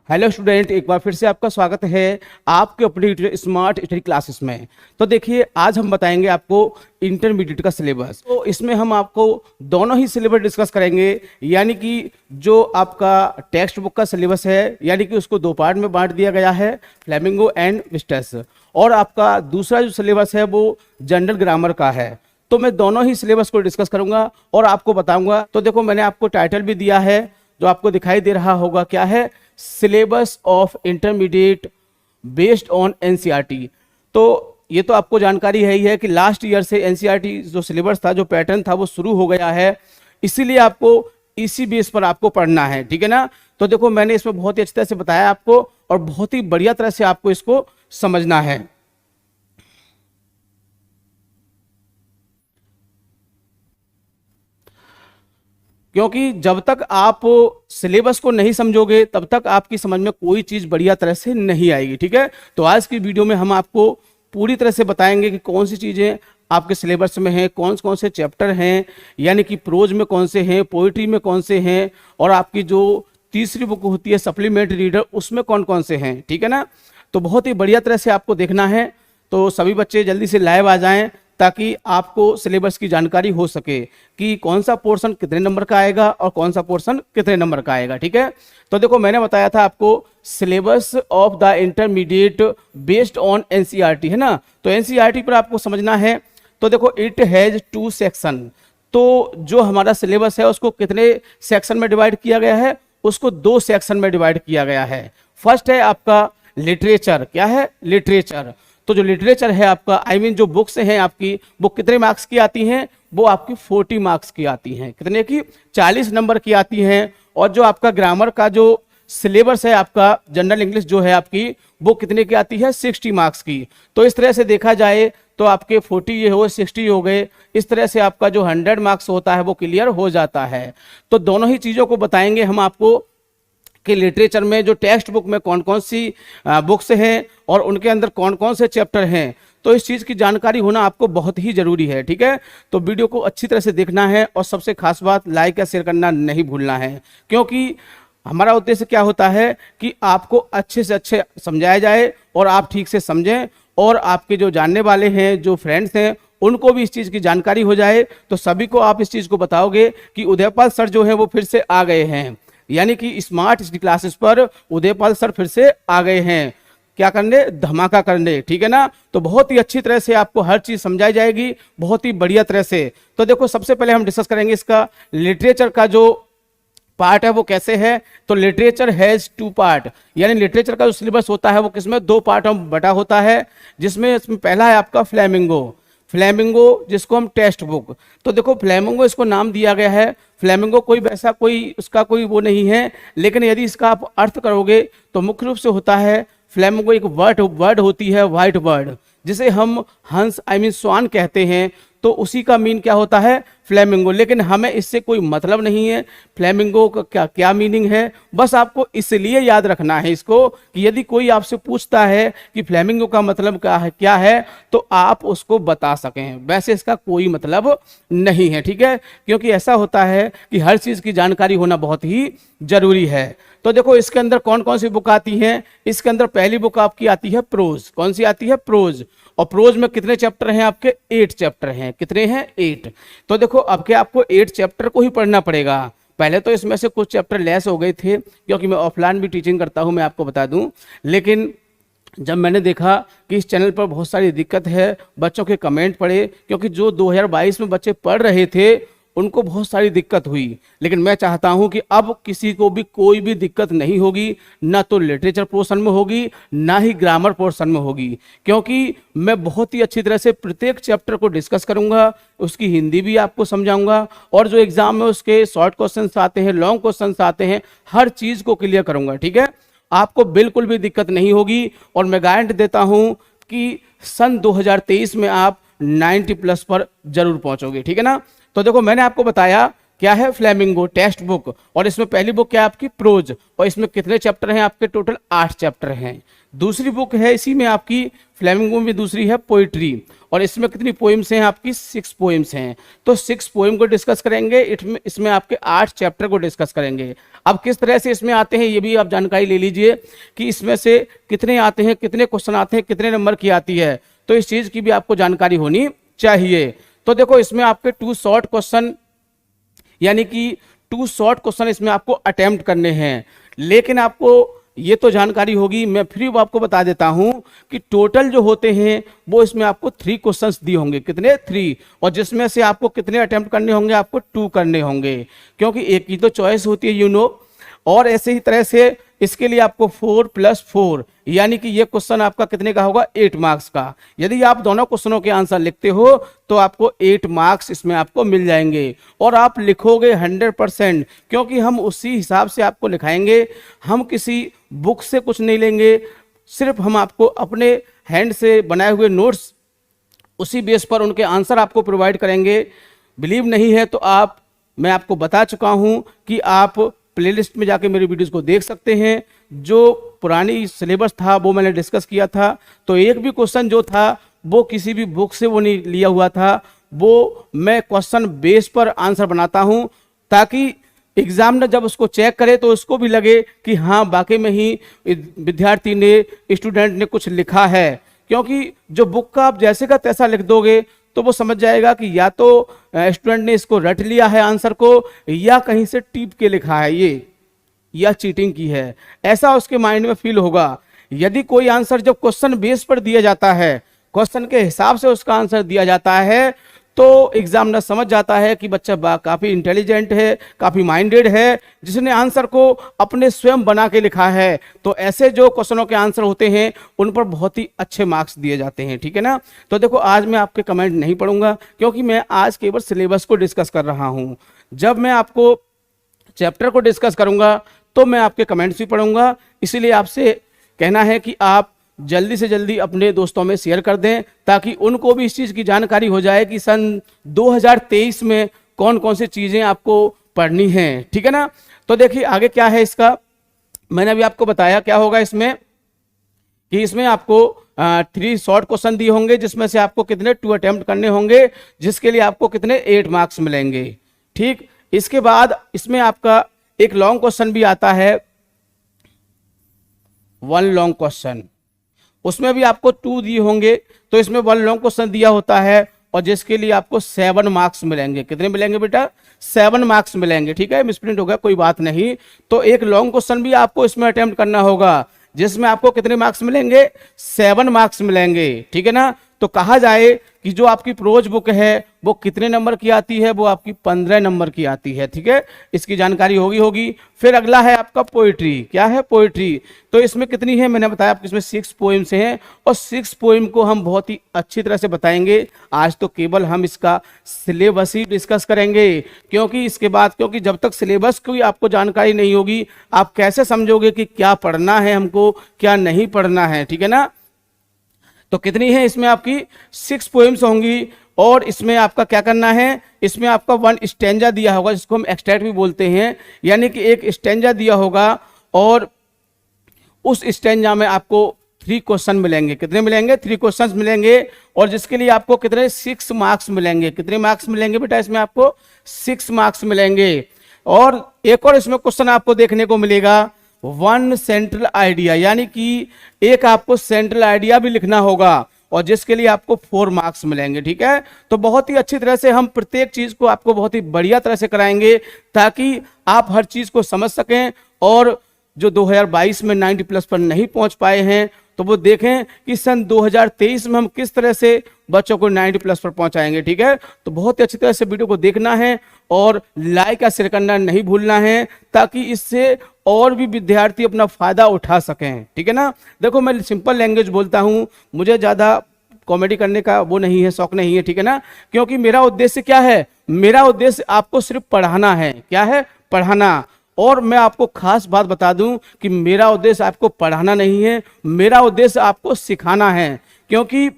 Hello student, एक बार फिर से आपका स्वागत है आपके अपनी स्मार्ट स्टडी क्लासेस में। तो देखिए, आज हम बताएंगे आपको इंटरमीडिएट का सिलेबस। तो इसमें हम आपको दोनों ही सिलेबस डिस्कस करेंगे, यानी कि जो आपका टेक्स्ट बुक का सिलेबस है, यानी कि उसको दो पार्ट में बांट दिया गया है, फ्लेमिंगो एंड विस्टस, और आपका दूसरा जो सिलेबस है वो जनरल ग्रामर का है। तो मैं दोनों ही सिलेबस को डिस्कस करूंगा और आपको बताऊंगा। तो देखो, मैंने आपको टाइटल भी दिया है जो आपको दिखाई दे रहा होगा, क्या है? Syllabus of intermediate based on NCERT. तो ये तो आपको जानकारी है ही है कि लास्ट ईयर से एनसीईआरटी जो सिलेबस था, जो पैटर्न था, वो शुरू हो गया है। इसीलिए आपको इसी बेस पर आपको पढ़ना है, ठीक है ना। तो देखो, मैंने इसमें बहुत ही अच्छी तरह से बताया आपको और बहुत ही बढ़िया तरह से आपको इसको समझना है। क्योंकि जब तक आप सिलेबस को नहीं समझोगे तब तक आपकी समझ में कोई चीज बढ़िया तरह से नहीं आएगी, ठीक है। तो आज की वीडियो में हम आपको पूरी तरह से बताएंगे कि कौन सी चीजें आपके सिलेबस में हैं, कौन कौन से चैप्टर हैं, यानी कि प्रोज में कौन से हैं, पोइट्री में कौन से हैं, और आपकी जो तीसरी बुक होती है सप्लीमेंट्री रीडर, उसमें कौन कौन से हैं, ठीक है ना। तो बहुत ही बढ़िया तरह से आपको देखना है। तो सभी बच्चे जल्दी से लाइव आ जाएं ताकि आपको सिलेबस की जानकारी हो सके कि कौन सा पोर्शन कितने नंबर का आएगा और कौन सा पोर्शन कितने नंबर का आएगा, ठीक है। तो देखो, मैंने बताया था आपको syllabus of the intermediate based on NCERT, है ना। तो एनसीईआरटी पर आपको समझना है। तो देखो, इट हैज 2 सेक्शन। तो जो हमारा सिलेबस है उसको कितने सेक्शन में डिवाइड किया गया है? उसको 2 सेक्शन में डिवाइड किया गया है। फर्स्ट है आपका लिटरेचर। क्या है? लिटरेचर। तो जो लिटरेचर है आपका, जो बुक्स हैं आपकी, वो कितने मार्क्स की आती हैं? वो आपकी 40 मार्क्स की आती हैं। कितने की? 40 नंबर की आती हैं। और जो आपका ग्रामर का जो सिलेबस है आपका, जनरल इंग्लिश जो है आपकी, वो कितने की आती है? 60 मार्क्स की। तो इस तरह से देखा जाए तो आपके 40 ये हो, 60 हो गए। इस तरह से आपका जो 100 मार्क्स होता है वो क्लियर हो जाता है। तो दोनों ही चीज़ों को बताएंगे हम आपको कि लिटरेचर में जो टेक्स्ट बुक में कौन कौन सी बुक्स हैं और उनके अंदर कौन कौन से चैप्टर हैं। तो इस चीज़ की जानकारी होना आपको बहुत ही जरूरी है, ठीक है। तो वीडियो को अच्छी तरह से देखना है और सबसे खास बात, लाइक या शेयर करना नहीं भूलना है, क्योंकि हमारा उद्देश्य क्या होता है कि आपको अच्छे से अच्छे समझाया जाए और आप ठीक से समझें, और आपके जो जानने वाले हैं, जो फ्रेंड्स हैं, उनको भी इस चीज़ की जानकारी हो जाए। तो सभी को आप इस चीज़ को बताओगे कि उदयपाल सर जो है वो फिर से आ गए हैं, यानी कि स्मार्ट स्टडी क्लासेस पर उदयपाल सर फिर से आ गए हैं। क्या करने? धमाका करने, ठीक है ना। तो बहुत ही अच्छी तरह से आपको हर चीज समझाई जाएगी, बहुत ही बढ़िया तरह से। तो देखो, सबसे पहले हम डिस्कस करेंगे इसका लिटरेचर का जो पार्ट है वो कैसे है। तो लिटरेचर हैज 2 पार्ट, यानी लिटरेचर का जो सिलेबस होता है वो किसमें? 2 पार्ट में बटा होता है, जिसमें इसमें पहला है आपका फ्लेमिंगो। फ्लेमिंगो जिसको हम टेक्स्ट बुक। तो देखो, फ्लेमिंगो इसको नाम दिया गया है। फ्लेमिंगो कोई वैसा कोई उसका कोई वो नहीं है, लेकिन यदि इसका आप अर्थ करोगे तो मुख्य रूप से होता है फ्लेमिंगो एक वर्ड होती है, वाइट वर्ड, जिसे हम हंस स्वान कहते हैं। तो उसी का मीन क्या होता है? फ्लेमिंगो। लेकिन हमें इससे कोई मतलब नहीं है फ्लेमिंगो का क्या क्या मीनिंग है। बस आपको इसलिए याद रखना है इसको कि यदि कोई आपसे पूछता है कि फ्लेमिंगो का मतलब क्या है, तो आप उसको बता सकें। वैसे इसका कोई मतलब नहीं है, ठीक है, क्योंकि ऐसा होता है कि हर चीज़ की जानकारी होना बहुत ही जरूरी है। तो देखो, इसके अंदर कौन कौन सी बुक आती हैं। इसके अंदर पहली बुक आपकी आती है प्रोज। कौन सी आती है? प्रोज। और प्रोज में कितने चैप्टर हैं आपके? 8 चैप्टर हैं। कितने हैं? 8। तो देखो, अब के आपको 8 चैप्टर को ही पढ़ना पड़ेगा। पहले तो इसमें से कुछ चैप्टर लेस हो गए थे, क्योंकि मैं ऑफलाइन भी टीचिंग करता हूं, मैं आपको बता दूं। लेकिन जब मैंने देखा कि इस चैनल पर बहुत सारी दिक्कत है, बच्चों के कमेंट पड़े, क्योंकि जो 2022 में बच्चे पढ़ रहे थे उनको बहुत सारी दिक्कत हुई। लेकिन मैं चाहता हूं कि अब किसी को भी कोई भी दिक्कत नहीं होगी, ना तो लिटरेचर पोर्शन में होगी, ना ही ग्रामर पोर्शन में होगी, क्योंकि मैं बहुत ही अच्छी तरह से प्रत्येक चैप्टर को डिस्कस करूंगा, उसकी हिंदी भी आपको समझाऊंगा, और जो एग्जाम में उसके शॉर्ट क्वेश्चन आते हैं, लॉन्ग क्वेश्चन आते हैं, हर चीज को क्लियर करूंगा, ठीक है। आपको बिल्कुल भी दिक्कत नहीं होगी, और मैं गारंटी देता हूं कि सन 2023 में आप 90+ पर जरूर पहुंचोगे, ठीक है ना। तो देखो, मैंने आपको बताया क्या है, फ्लेमिंगो टेक्स्ट बुक। और इसमें पहली बुक क्या है आपकी, प्रोज। और इसमें कितने चैप्टर हैं आपके, टोटल 8 चैप्टर हैं। दूसरी बुक है इसी में आपकी फ्लेमिंगो में, दूसरी है पोइट्री। और इसमें कितनी पोइम्स हैं आपकी, 6 पोइम्स हैं। तो 6 पोइम को डिस्कस करेंगे, इसमें आपके 8 चैप्टर को डिस्कस करेंगे। अब किस तरह से इसमें आते हैं ये भी आप जानकारी ले लीजिए कि इसमें से कितने आते हैं, कितने क्वेश्चन आते हैं, कितने नंबर की आती है, तो इस चीज की भी आपको जानकारी होनी चाहिए। तो देखो इसमें आपके 2 शॉर्ट क्वेश्चन, यानी कि 2 शॉर्ट क्वेश्चन इसमें आपको अटेम्प्ट करने हैं। लेकिन आपको ये तो जानकारी होगी, मैं फिर आपको बता देता हूं कि टोटल जो होते हैं वो इसमें आपको 3 क्वेश्चंस दिए होंगे। कितने, 3। और जिसमें से आपको कितने अटेम्प्ट करने होंगे, आपको 2 करने होंगे, क्योंकि एक ही तो चॉइस होती है और ऐसे ही तरह से इसके लिए आपको 4 + 4, यानी कि ये क्वेश्चन आपका कितने का होगा, 8 मार्क्स का। यदि आप दोनों क्वेश्चनों के आंसर लिखते हो तो आपको 8 मार्क्स इसमें आपको मिल जाएंगे। और आप लिखोगे 100%, क्योंकि हम उसी हिसाब से आपको लिखाएंगे। हम किसी बुक से कुछ नहीं लेंगे, सिर्फ हम आपको अपने हैंड से बनाए हुए नोट्स, उसी बेस पर उनके आंसर आपको प्रोवाइड करेंगे। बिलीव नहीं है तो मैं आपको बता चुका हूं कि आप प्लेलिस्ट में जाके मेरी वीडियोस को देख सकते हैं। जो पुरानी सिलेबस था वो मैंने डिस्कस किया था, तो एक भी क्वेश्चन जो था वो किसी भी बुक से वो नहीं लिया हुआ था, वो मैं क्वेश्चन बेस पर आंसर बनाता हूं, ताकि एग्जामिनर जब उसको चेक करे तो उसको भी लगे कि हाँ वाकई में ही विद्यार्थी ने, स्टूडेंट ने कुछ लिखा है। क्योंकि जो बुक का आप जैसे का तैसा लिख दोगे तो वो समझ जाएगा कि या तो स्टूडेंट ने इसको रट लिया है आंसर को, या कहीं से टीप के लिखा है ये, या चीटिंग की है, ऐसा उसके माइंड में फील होगा। यदि कोई आंसर जब क्वेश्चन बेस पर दिया जाता है, क्वेश्चन के हिसाब से उसका आंसर दिया जाता है, तो एग्जामिनर समझ जाता है कि बच्चा काफी इंटेलिजेंट है, काफी माइंडेड है, जिसने आंसर को अपने स्वयं बना के लिखा है। तो ऐसे जो क्वेश्चनों के आंसर होते हैं उन पर बहुत ही अच्छे मार्क्स दिए जाते हैं, ठीक है ना। तो देखो आज मैं आपके कमेंट नहीं पढ़ूंगा, क्योंकि मैं आज केवल सिलेबस को डिस्कस कर रहा हूं। जब मैं आपको चैप्टर को डिस्कस करूंगा तो मैं आपके कमेंट्स भी पढ़ूंगा। इसीलिए आपसे कहना है कि आप जल्दी से जल्दी अपने दोस्तों में शेयर कर दें, ताकि उनको भी इस चीज़ की जानकारी हो जाए कि सन 2023 में कौन कौन सी चीज़ें आपको पढ़नी हैं, ठीक है ना। तो देखिए आगे क्या है इसका, मैंने अभी आपको बताया क्या होगा इसमें, कि इसमें आपको 3 शॉर्ट क्वेश्चन दिए होंगे, जिसमें से आपको कितने 2 अटेम्प्ट करने होंगे, जिसके लिए आपको कितने 8 मार्क्स मिलेंगे, ठीक। इसके बाद इसमें आपका एक लॉन्ग क्वेश्चन भी आता है, 1 लॉन्ग क्वेश्चन, उसमें भी आपको 2 दिए होंगे। तो इसमें 1 लॉन्ग क्वेश्चन दिया होता है, और जिसके लिए आपको 7 मार्क्स मिलेंगे। कितने मिलेंगे बेटा, 7 मार्क्स मिलेंगे, ठीक है। मिसप्रिंट हो गया, कोई बात नहीं। तो एक लॉन्ग क्वेश्चन भी आपको इसमें अटेम्प्ट करना होगा, जिसमें आपको कितने मार्क्स मिलेंगे, 7 मार्क्स मिलेंगे, ठीक है ना। तो कहा जाए कि जो आपकी प्रोज बुक है वो कितने नंबर की आती है, वो आपकी 15 नंबर की आती है, ठीक है। इसकी जानकारी होगी। फिर अगला है आपका पोइट्री। क्या है, पोइट्री। तो इसमें कितनी है, मैंने बताया आपको इसमें 6 पोइम्स हैं, और 6 पोइम को हम बहुत ही अच्छी तरह से बताएंगे। आज तो केवल हम इसका सिलेबस ही डिस्कस करेंगे, क्योंकि इसके बाद, क्योंकि जब तक सिलेबस की आपको जानकारी नहीं होगी, आप कैसे समझोगे कि क्या पढ़ना है हमको, क्या नहीं पढ़ना है, ठीक है ना। तो कितनी है इसमें आपकी 6 पोएम्स होंगी, और इसमें आपका क्या करना है, इसमें आपका 1 स्टैंजा दिया होगा, जिसको हम एक्सट्रैक्ट भी बोलते हैं, यानी कि एक स्टैंजा दिया होगा, और उस स्टैंजा में आपको 3 क्वेश्चन मिलेंगे। कितने मिलेंगे, 3 क्वेश्चंस मिलेंगे, और जिसके लिए आपको कितने 6 मार्क्स मिलेंगे। कितने मार्क्स मिलेंगे बेटा, इसमें आपको 6 मार्क्स मिलेंगे। और एक और इसमें क्वेश्चन आपको देखने को मिलेगा, 1 सेंट्रल आइडिया, यानी कि एक आपको सेंट्रल आइडिया भी लिखना होगा, और जिसके लिए आपको 4 मार्क्स मिलेंगे, ठीक है। तो बहुत ही अच्छी तरह से हम प्रत्येक चीज को आपको बहुत ही बढ़िया तरह से कराएंगे, ताकि आप हर चीज को समझ सकें, और जो 2022 में 90+ पर नहीं पहुंच पाए हैं, तो वो देखें कि सन 2023 में हम किस तरह से बच्चों को 90+ पर पहुंचाएंगे, ठीक है। तो बहुत ही अच्छी तरह से वीडियो को देखना है, और लाइक या शेयर करना नहीं भूलना है, ताकि इससे और भी विद्यार्थी अपना फायदा उठा सकें, ठीक है ना। देखो मैं सिंपल लैंग्वेज बोलता हूं, मुझे ज्यादा कॉमेडी करने का वो नहीं है, शौक नहीं है, ठीक है ना। क्योंकि मेरा उद्देश्य क्या है, मेरा उद्देश्य आपको सिर्फ पढ़ाना है। क्या है, पढ़ाना। और मैं आपको खास बात बता दूं कि मेरा उद्देश्य आपको पढ़ाना नहीं है, मेरा उद्देश्य आपको सिखाना है। क्योंकि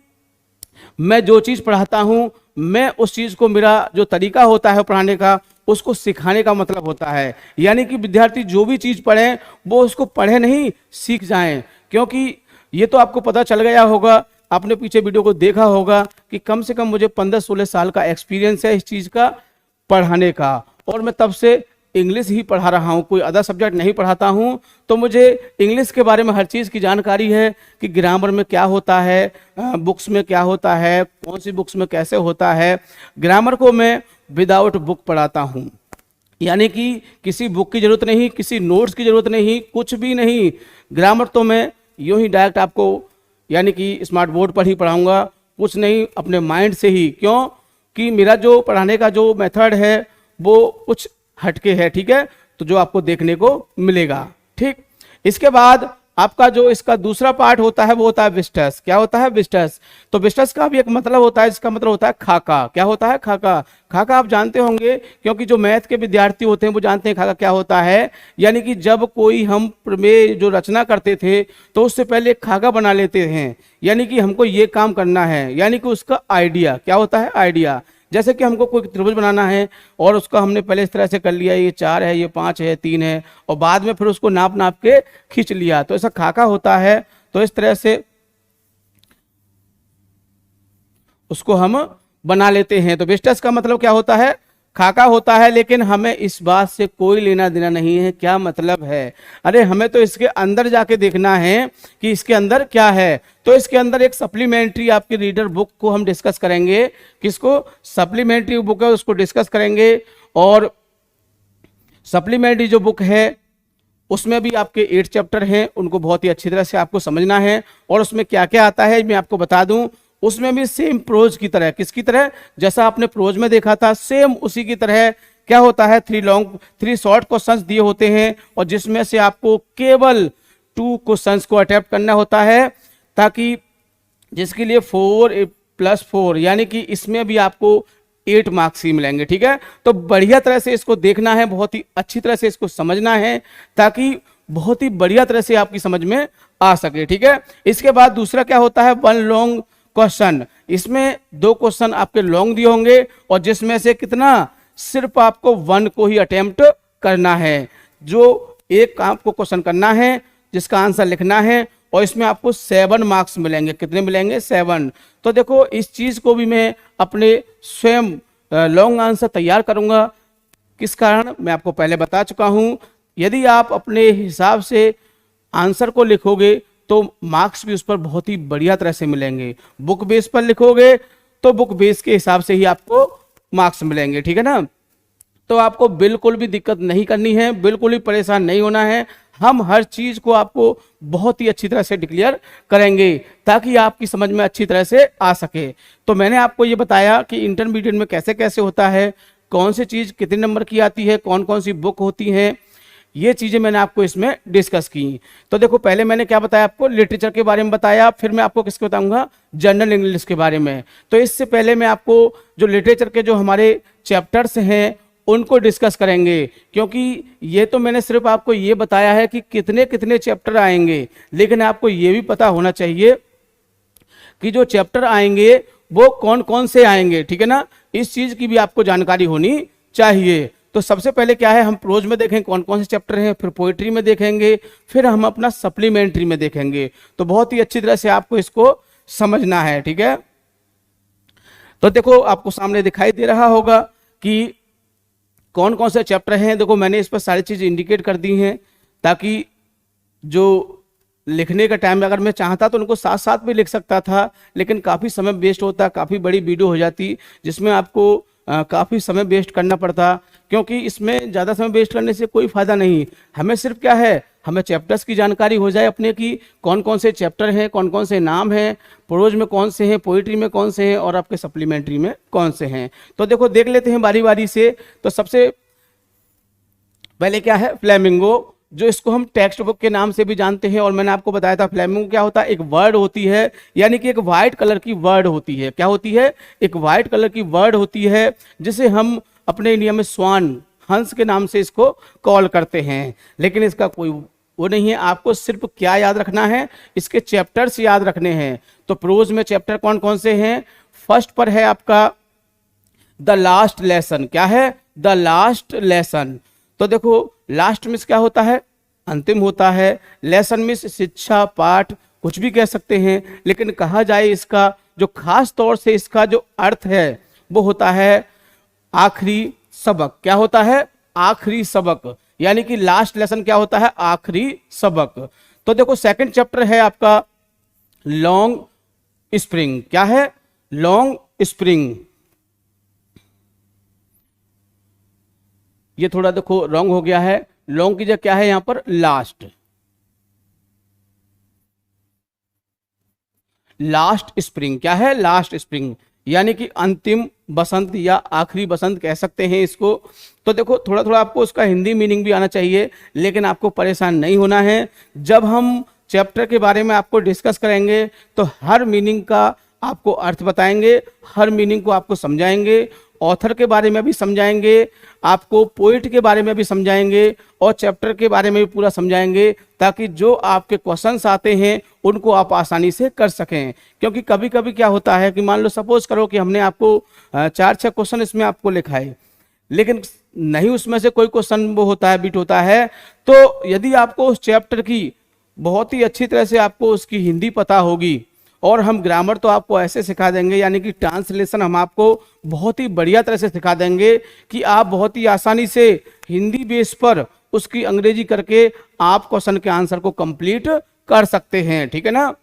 मैं जो चीज पढ़ाता हूं, मैं उस चीज को, मेरा जो तरीका होता है पढ़ाने का, उसको सिखाने का मतलब होता है। यानी कि विद्यार्थी जो भी चीज़ पढ़ें वो उसको पढ़े नहीं, सीख जाएं। क्योंकि ये तो आपको पता चल गया होगा, आपने पीछे वीडियो को देखा होगा कि कम से कम मुझे 15-16 साल का एक्सपीरियंस है इस चीज़ का पढ़ाने का, और मैं तब से इंग्लिश ही पढ़ा रहा हूँ, कोई अदर सब्जेक्ट नहीं पढ़ाता हूँ। तो मुझे इंग्लिश के बारे में हर चीज़ की जानकारी है कि ग्रामर में क्या होता है, बुक्स में क्या होता है, कौन सी बुक्स में कैसे होता है। ग्रामर को मैं विदाउट बुक पढ़ाता हूँ, यानी कि किसी बुक की ज़रूरत नहीं, किसी नोट्स की ज़रूरत नहीं, कुछ भी नहीं। ग्रामर तो मैं यूँ ही डायरेक्ट आपको यानी कि स्मार्ट बोर्ड पर ही पढ़ाऊँगा, कुछ नहीं, अपने माइंड से ही। क्यों कि मेरा जो पढ़ाने का जो मेथड है वो कुछ हटके है, ठीक है, तो जो आपको देखने को मिलेगा। ठीक, इसके बाद आपका जो इसका दूसरा पार्ट होता है वो होता है विस्टस। क्या होता है? विस्टस। तो विस्टस का भी एक मतलब होता है, जिसका मतलब होता है खाका। क्या होता है? खाका। खाका आप जानते होंगे, क्योंकि जो मैथ के विद्यार्थी होते हैं वो जानते हैं खाका क्या होता है। यानी कि जब कोई हम प्रमेय जो रचना करते थे तो उससे पहले एक खाका बना लेते हैं, यानी कि हमको ये काम करना है, यानी कि उसका आइडिया। क्या होता है? आइडिया। जैसे कि हमको कोई त्रिभुज बनाना है और उसका हमने पहले इस तरह से कर लिया, ये 4 है, ये 5 है, 3 है, और बाद में फिर उसको नाप नाप के खींच लिया, तो ऐसा खाका होता है। तो इस तरह से उसको हम बना लेते हैं। तो विस्टस का मतलब क्या होता है? खाका होता है। लेकिन हमें इस बात से कोई लेना देना नहीं है क्या मतलब है। अरे हमें तो इसके अंदर जाके देखना है कि इसके अंदर क्या है। तो इसके अंदर एक सप्लीमेंट्री आपकी रीडर बुक को हम डिस्कस करेंगे। किसको? सप्लीमेंट्री बुक है उसको डिस्कस करेंगे। और सप्लीमेंट्री जो बुक है उसमें भी आपके 8 चैप्टर हैं, उनको बहुत ही अच्छी तरह से आपको समझना है। और उसमें क्या क्या आता है मैं आपको बता दूं। उसमें भी सेम प्रोज की तरह, किसकी तरह? जैसा आपने प्रोज में देखा था सेम उसी की तरह क्या होता है, 3 शॉर्ट क्वेश्चंस दिए होते हैं, और जिसमें से आपको केवल 2 क्वेश्चंस को अटेम्प्ट करना होता है, ताकि जिसके लिए 4+4 यानी कि इसमें भी आपको 8 मार्क्स ही मिलेंगे। ठीक है, तो बढ़िया तरह से इसको देखना है, बहुत ही अच्छी तरह से इसको समझना है, ताकि बहुत ही बढ़िया तरह से आपकी समझ में आ सके। ठीक है, इसके बाद दूसरा क्या होता है? 1 लॉन्ग क्वेश्चन। इसमें 2 क्वेश्चन आपके लॉन्ग दिए होंगे, और जिसमें से कितना? सिर्फ आपको 1 को ही अटेम्प्ट करना है। जो एक आपको क्वेश्चन करना है जिसका आंसर लिखना है, और इसमें आपको 7 मार्क्स मिलेंगे। कितने मिलेंगे? 7। तो देखो इस चीज को भी मैं अपने स्वयं लॉन्ग आंसर तैयार करूंगा। किस कारण? मैं आपको पहले बता चुका हूं। यदि आप अपने हिसाब से आंसर को लिखोगे तो मार्क्स भी उस पर बहुत ही बढ़िया तरह से मिलेंगे। बुक बेस पर लिखोगे तो बुक बेस के हिसाब से ही आपको मार्क्स मिलेंगे। ठीक है ना, तो आपको बिल्कुल भी दिक्कत नहीं करनी है, बिल्कुल ही परेशान नहीं होना है। हम हर चीज को आपको बहुत ही अच्छी तरह से डिक्लेयर करेंगे, ताकि आपकी समझ में अच्छी तरह से आ सके। तो मैंने आपको ये बताया कि इंटरमीडिएट में कैसे कैसे होता है, कौन सी चीज कितने नंबर की आती है, कौन कौन सी बुक होती है, ये चीजें मैंने आपको इसमें डिस्कस की। तो देखो पहले मैंने क्या बताया आपको? लिटरेचर के बारे में बताया, फिर मैं आपको किसके बताऊंगा? जनरल इंग्लिश के बारे में। तो इससे पहले मैं आपको जो लिटरेचर के जो हमारे चैप्टर्स हैं उनको डिस्कस करेंगे, क्योंकि ये तो मैंने सिर्फ आपको ये बताया है कि कितने कितने चैप्टर आएंगे, लेकिन आपको ये भी पता होना चाहिए कि जो चैप्टर आएंगे वो कौन कौन से आएंगे। ठीक है ना, इस चीज की भी आपको जानकारी होनी चाहिए। तो सबसे पहले क्या है, हम प्रोज में देखेंगे कौन कौन से चैप्टर हैं, फिर पोएट्री में देखेंगे, फिर हम अपना सप्लीमेंट्री में देखेंगे। तो बहुत ही अच्छी तरह से आपको इसको समझना है। ठीक है, तो देखो आपको सामने दिखाई दे रहा होगा कि कौन कौन से चैप्टर हैं। देखो मैंने इस पर सारी चीज इंडिकेट कर दी हैं, ताकि जो लिखने का टाइम अगर मैं चाहता तो उनको साथ साथ भी लिख सकता था, लेकिन काफ़ी समय वेस्ट होता, काफ़ी बड़ी वीडियो हो जाती, जिसमें आपको काफ़ी समय वेस्ट करना पड़ता, क्योंकि इसमें ज़्यादा समय वेस्ट करने से कोई फ़ायदा नहीं। हमें सिर्फ क्या है, हमें चैप्टर्स की जानकारी हो जाए अपने की, कौन कौन से चैप्टर हैं, कौन कौन से नाम हैं, प्रोज में कौन से हैं, पोइट्री में कौन से हैं, और आपके सप्लीमेंट्री में कौन से हैं। तो देखो देख लेते हैं बारी बारी से। तो सबसे पहले क्या है? फ्लेमिंगो, जो इसको हम टेक्स्ट बुक के नाम से भी जानते हैं, और मैंने आपको बताया था फ्लेमिंगो क्या होता है? एक वर्ड होती है, यानी कि एक वाइट कलर की वर्ड होती है। क्या होती है? एक वाइट कलर की वर्ड होती है, जिसे हम अपने इंडिया में स्वान, हंस के नाम से इसको कॉल करते हैं। लेकिन इसका कोई वो नहीं है, आपको सिर्फ क्या याद रखना है? इसके चैप्टर्स याद रखने हैं। तो प्रोज में चैप्टर कौन कौन से हैं? फर्स्ट पर है आपका द लास्ट लेसन। क्या है? The last lesson. तो देखो लास्ट मीन्स क्या होता है, अंतिम होता है। लेसन मीन्स शिक्षा, पाठ, कुछ भी कह सकते हैं, लेकिन कहा जाए इसका जो खास तौर से इसका जो अर्थ है वो होता है आखिरी सबक। क्या होता है, आखिरी सबक, यानी कि लास्ट लेसन क्या होता है, आखिरी सबक। तो देखो सेकंड चैप्टर है आपका लॉन्ग स्प्रिंग। क्या है, लॉन्ग स्प्रिंग। ये थोड़ा देखो रॉन्ग हो गया है, लॉन्ग की जगह क्या है यहां पर, लास्ट। लास्ट स्प्रिंग क्या है, लास्ट स्प्रिंग, यानी कि अंतिम बसंत या आखिरी बसंत कह सकते हैं इसको। तो देखो थोड़ा थोड़ा आपको उसका हिंदी मीनिंग भी आना चाहिए, लेकिन आपको परेशान नहीं होना है। जब हम चैप्टर के बारे में आपको डिस्कस करेंगे तो हर मीनिंग का आपको अर्थ बताएंगे, हर मीनिंग को आपको समझाएंगे, ऑथर के बारे में भी समझाएंगे, आपको पोइट के बारे में भी समझाएंगे और चैप्टर के बारे में भी पूरा समझाएंगे, ताकि जो आपके क्वेश्चंस आते हैं उनको आप आसानी से कर सकें। क्योंकि कभी कभी क्या होता है कि मान लो सपोज करो कि हमने आपको 4-6 क्वेश्चन इसमें आपको लिखाए, लेकिन नहीं उसमें से कोई क्वेश्चन वो होता है, बीट होता है, तो यदि आपको उस चैप्टर की बहुत ही अच्छी तरह से आपको उसकी हिंदी पता होगी, और हम ग्रामर तो आपको ऐसे सिखा देंगे, यानी कि ट्रांसलेशन हम आपको बहुत ही बढ़िया तरह से सिखा देंगे कि आप बहुत ही आसानी से हिंदी बेस पर उसकी अंग्रेजी करके आप क्वेश्चन के आंसर को कंप्लीट कर सकते हैं। ठीक है ना,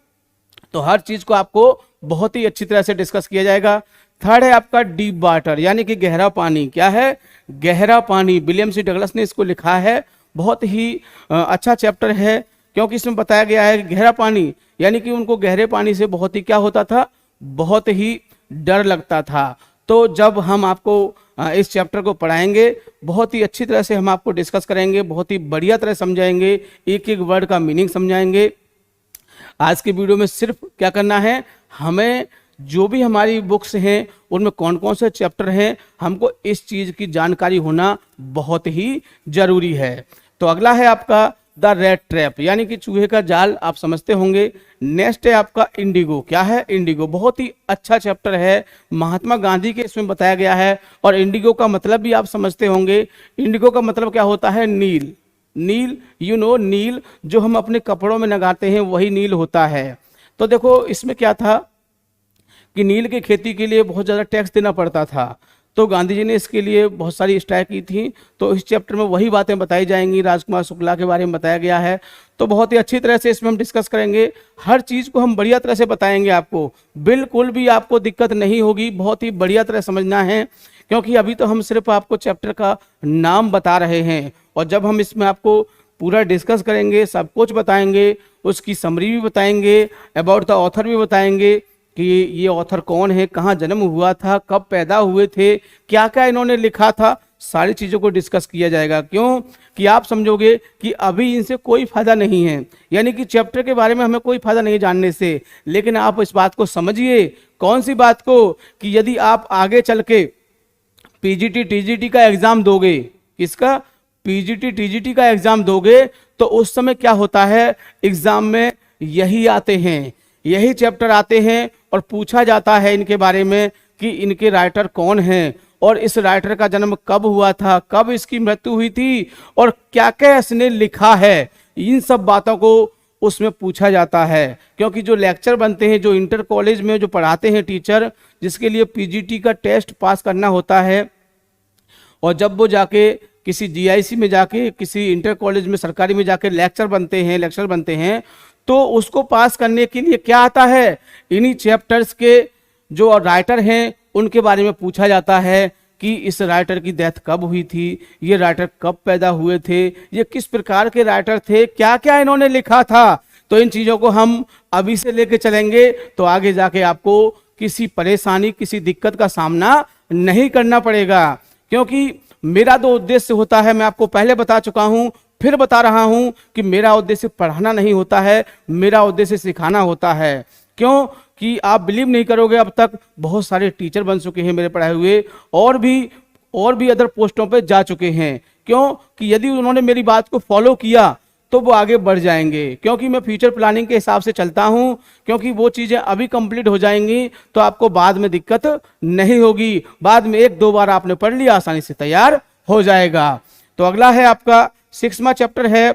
तो हर चीज को आपको बहुत ही अच्छी तरह से डिस्कस किया जाएगा। थर्ड है आपका डीप वाटर, यानी कि गहरा पानी। क्या है, गहरा पानी। विलियम सी डगलस ने इसको लिखा है, बहुत ही अच्छा चैप्टर है, क्योंकि इसमें बताया गया है कि गहरा पानी यानी कि उनको गहरे पानी से बहुत ही क्या होता था, बहुत ही डर लगता था। तो जब हम आपको इस चैप्टर को पढ़ाएंगे, बहुत ही अच्छी तरह से हम आपको डिस्कस करेंगे, बहुत ही बढ़िया तरह समझाएंगे, एक एक वर्ड का मीनिंग समझाएंगे। आज की वीडियो में सिर्फ क्या करना है, हमें जो भी हमारी बुक्स हैं उनमें कौन कौन से चैप्टर हैं, हमको इस चीज़ की जानकारी होना बहुत ही जरूरी है। तो अगला है आपका द रेड ट्रैप, यानी कि चूहे का जाल, आप समझते होंगे। नेक्स्ट है आपका इंडिगो। क्या है, इंडिगो। बहुत ही अच्छा चैप्टर है, महात्मा गांधी के इसमें बताया गया है, और इंडिगो का मतलब भी आप समझते होंगे। इंडिगो का मतलब क्या होता है, नील। नील, नील जो हम अपने कपड़ों में लगाते हैं वही नील होता है। तो देखो इसमें क्या था कि नील की खेती के लिए बहुत ज़्यादा टैक्स देना पड़ता था, तो गांधी जी ने इसके लिए बहुत सारी स्ट्राइक की थी। तो इस चैप्टर में वही बातें बताई जाएंगी, राजकुमार शुक्ला के बारे में बताया गया है। तो बहुत ही अच्छी तरह से इसमें हम डिस्कस करेंगे, हर चीज़ को हम बढ़िया तरह से बताएंगे आपको, बिल्कुल भी आपको दिक्कत नहीं होगी। बहुत ही बढ़िया तरह समझना है, क्योंकि अभी तो हम सिर्फ आपको चैप्टर का नाम बता रहे हैं, और जब हम इसमें आपको पूरा डिस्कस करेंगे, सब कुछ बताएंगे, उसकी समरी भी बताएंगे, अबाउट द ऑथर भी बताएंगे कि ये ऑथर कौन है, कहाँ जन्म हुआ था, कब पैदा हुए थे, क्या क्या इन्होंने लिखा था, सारी चीज़ों को डिस्कस किया जाएगा। क्यों कि आप समझोगे कि अभी इनसे कोई फायदा नहीं है, यानी कि चैप्टर के बारे में हमें कोई फायदा नहीं जानने से, लेकिन आप इस बात को समझिए। कौन सी बात को, कि यदि आप आगे चल के पीजीटी टीजीटी का एग्जाम दोगे, किसका, पीजीटी टीजीटी का एग्जाम दोगे, तो उस समय क्या होता है, एग्जाम में यही आते हैं, यही चैप्टर आते हैं, और पूछा जाता है इनके बारे में कि इनके राइटर कौन हैं, और इस राइटर का जन्म कब हुआ था, कब इसकी मृत्यु हुई थी, और क्या क्या इसने लिखा है। इन सब बातों को उसमें पूछा जाता है, क्योंकि जो लेक्चर बनते हैं, जो इंटर कॉलेज में जो पढ़ाते हैं टीचर, जिसके लिए पीजीटी का टेस्ट पास करना होता है, और जब वो जाके किसी जीआईसी में जाके, किसी इंटर कॉलेज में सरकारी में जाके लेक्चर बनते हैं, तो उसको पास करने के लिए क्या आता है, इन्हीं चैप्टर्स के जो राइटर हैं उनके बारे में पूछा जाता है कि इस राइटर की डेथ कब हुई थी, ये राइटर कब पैदा हुए थे, ये किस प्रकार के राइटर थे, क्या क्या इन्होंने लिखा था। तो इन चीज़ों को हम अभी से लेके चलेंगे, तो आगे जाके आपको किसी परेशानी, किसी दिक्कत का सामना नहीं करना पड़ेगा। क्योंकि मेरा जो उद्देश्य होता है, मैं आपको पहले बता चुका हूँ, फिर बता रहा हूं कि मेरा उद्देश्य पढ़ाना नहीं होता है, मेरा उद्देश्य सिखाना होता है। क्यों कि आप बिलीव नहीं करोगे, अब तक बहुत सारे टीचर बन चुके हैं मेरे पढ़ाए हुए, और भी अदर पोस्टों पे जा चुके हैं। क्यों कि यदि उन्होंने मेरी बात को फॉलो किया तो वो आगे बढ़ जाएंगे, क्योंकि मैं फ्यूचर प्लानिंग के हिसाब से चलता हूं, क्योंकि वो चीज़ें अभी कंप्लीट हो जाएंगी तो आपको बाद में दिक्कत नहीं होगी, बाद में 1-2 बार आपने पढ़ लिया, आसानी से तैयार हो जाएगा। तो अगला है आपका 6वां चैप्टर है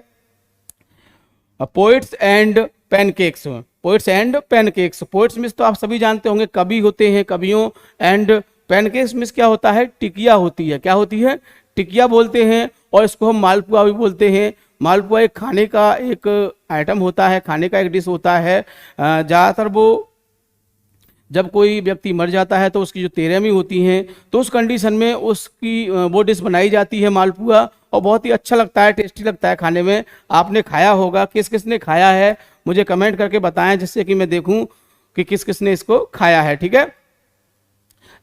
poets and pancakes. Poets and pancakes, poets means तो आप सभी जानते होंगे कवि होते हैं, कवियों, एंड पैनकेक्स मीन्स क्या होता है, टिकिया होती है। क्या होती है, टिकिया बोलते हैं, और इसको हम मालपुआ भी बोलते हैं। मालपुआ एक खाने का एक आइटम होता है, खाने का एक डिश होता है। ज़्यादातर वो जब कोई व्यक्ति मर जाता है तो उसकी जो तेरहवीं होती हैं तो उस कंडीशन में उसकी वो डिश बनाई जाती है मालपुआ, और बहुत ही अच्छा लगता है, टेस्टी लगता है खाने में। आपने खाया होगा, किस किस ने खाया है मुझे कमेंट करके बताएं, जिससे कि मैं देखूं कि किस किस ने इसको खाया है। ठीक है,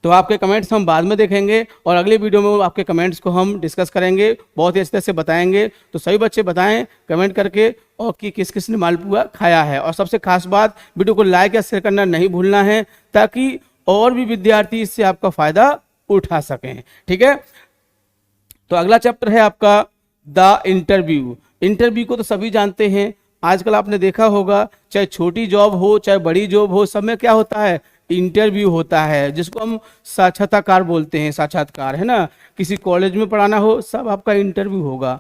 तो आपके कमेंट्स हम बाद में देखेंगे और अगले वीडियो में आपके कमेंट्स को हम डिस्कस करेंगे, बहुत ही अच्छे तरह से बताएंगे। तो सभी बच्चे बताएं कमेंट करके और कि किस किस ने मालपुआ खाया है। और सबसे खास बात, वीडियो को लाइक या शेयर करना नहीं भूलना है, ताकि और भी विद्यार्थी इससे आपका फायदा उठा सकें। ठीक है, तो अगला चैप्टर है आपका द इंटरव्यू। इंटरव्यू को तो सभी जानते हैं, आजकल आपने देखा होगा चाहे छोटी जॉब हो चाहे बड़ी जॉब हो, सब में क्या होता है, इंटरव्यू होता है, जिसको हम साक्षात्कार बोलते हैं। साक्षात्कार है ना, किसी कॉलेज में पढ़ाना हो सब आपका इंटरव्यू होगा,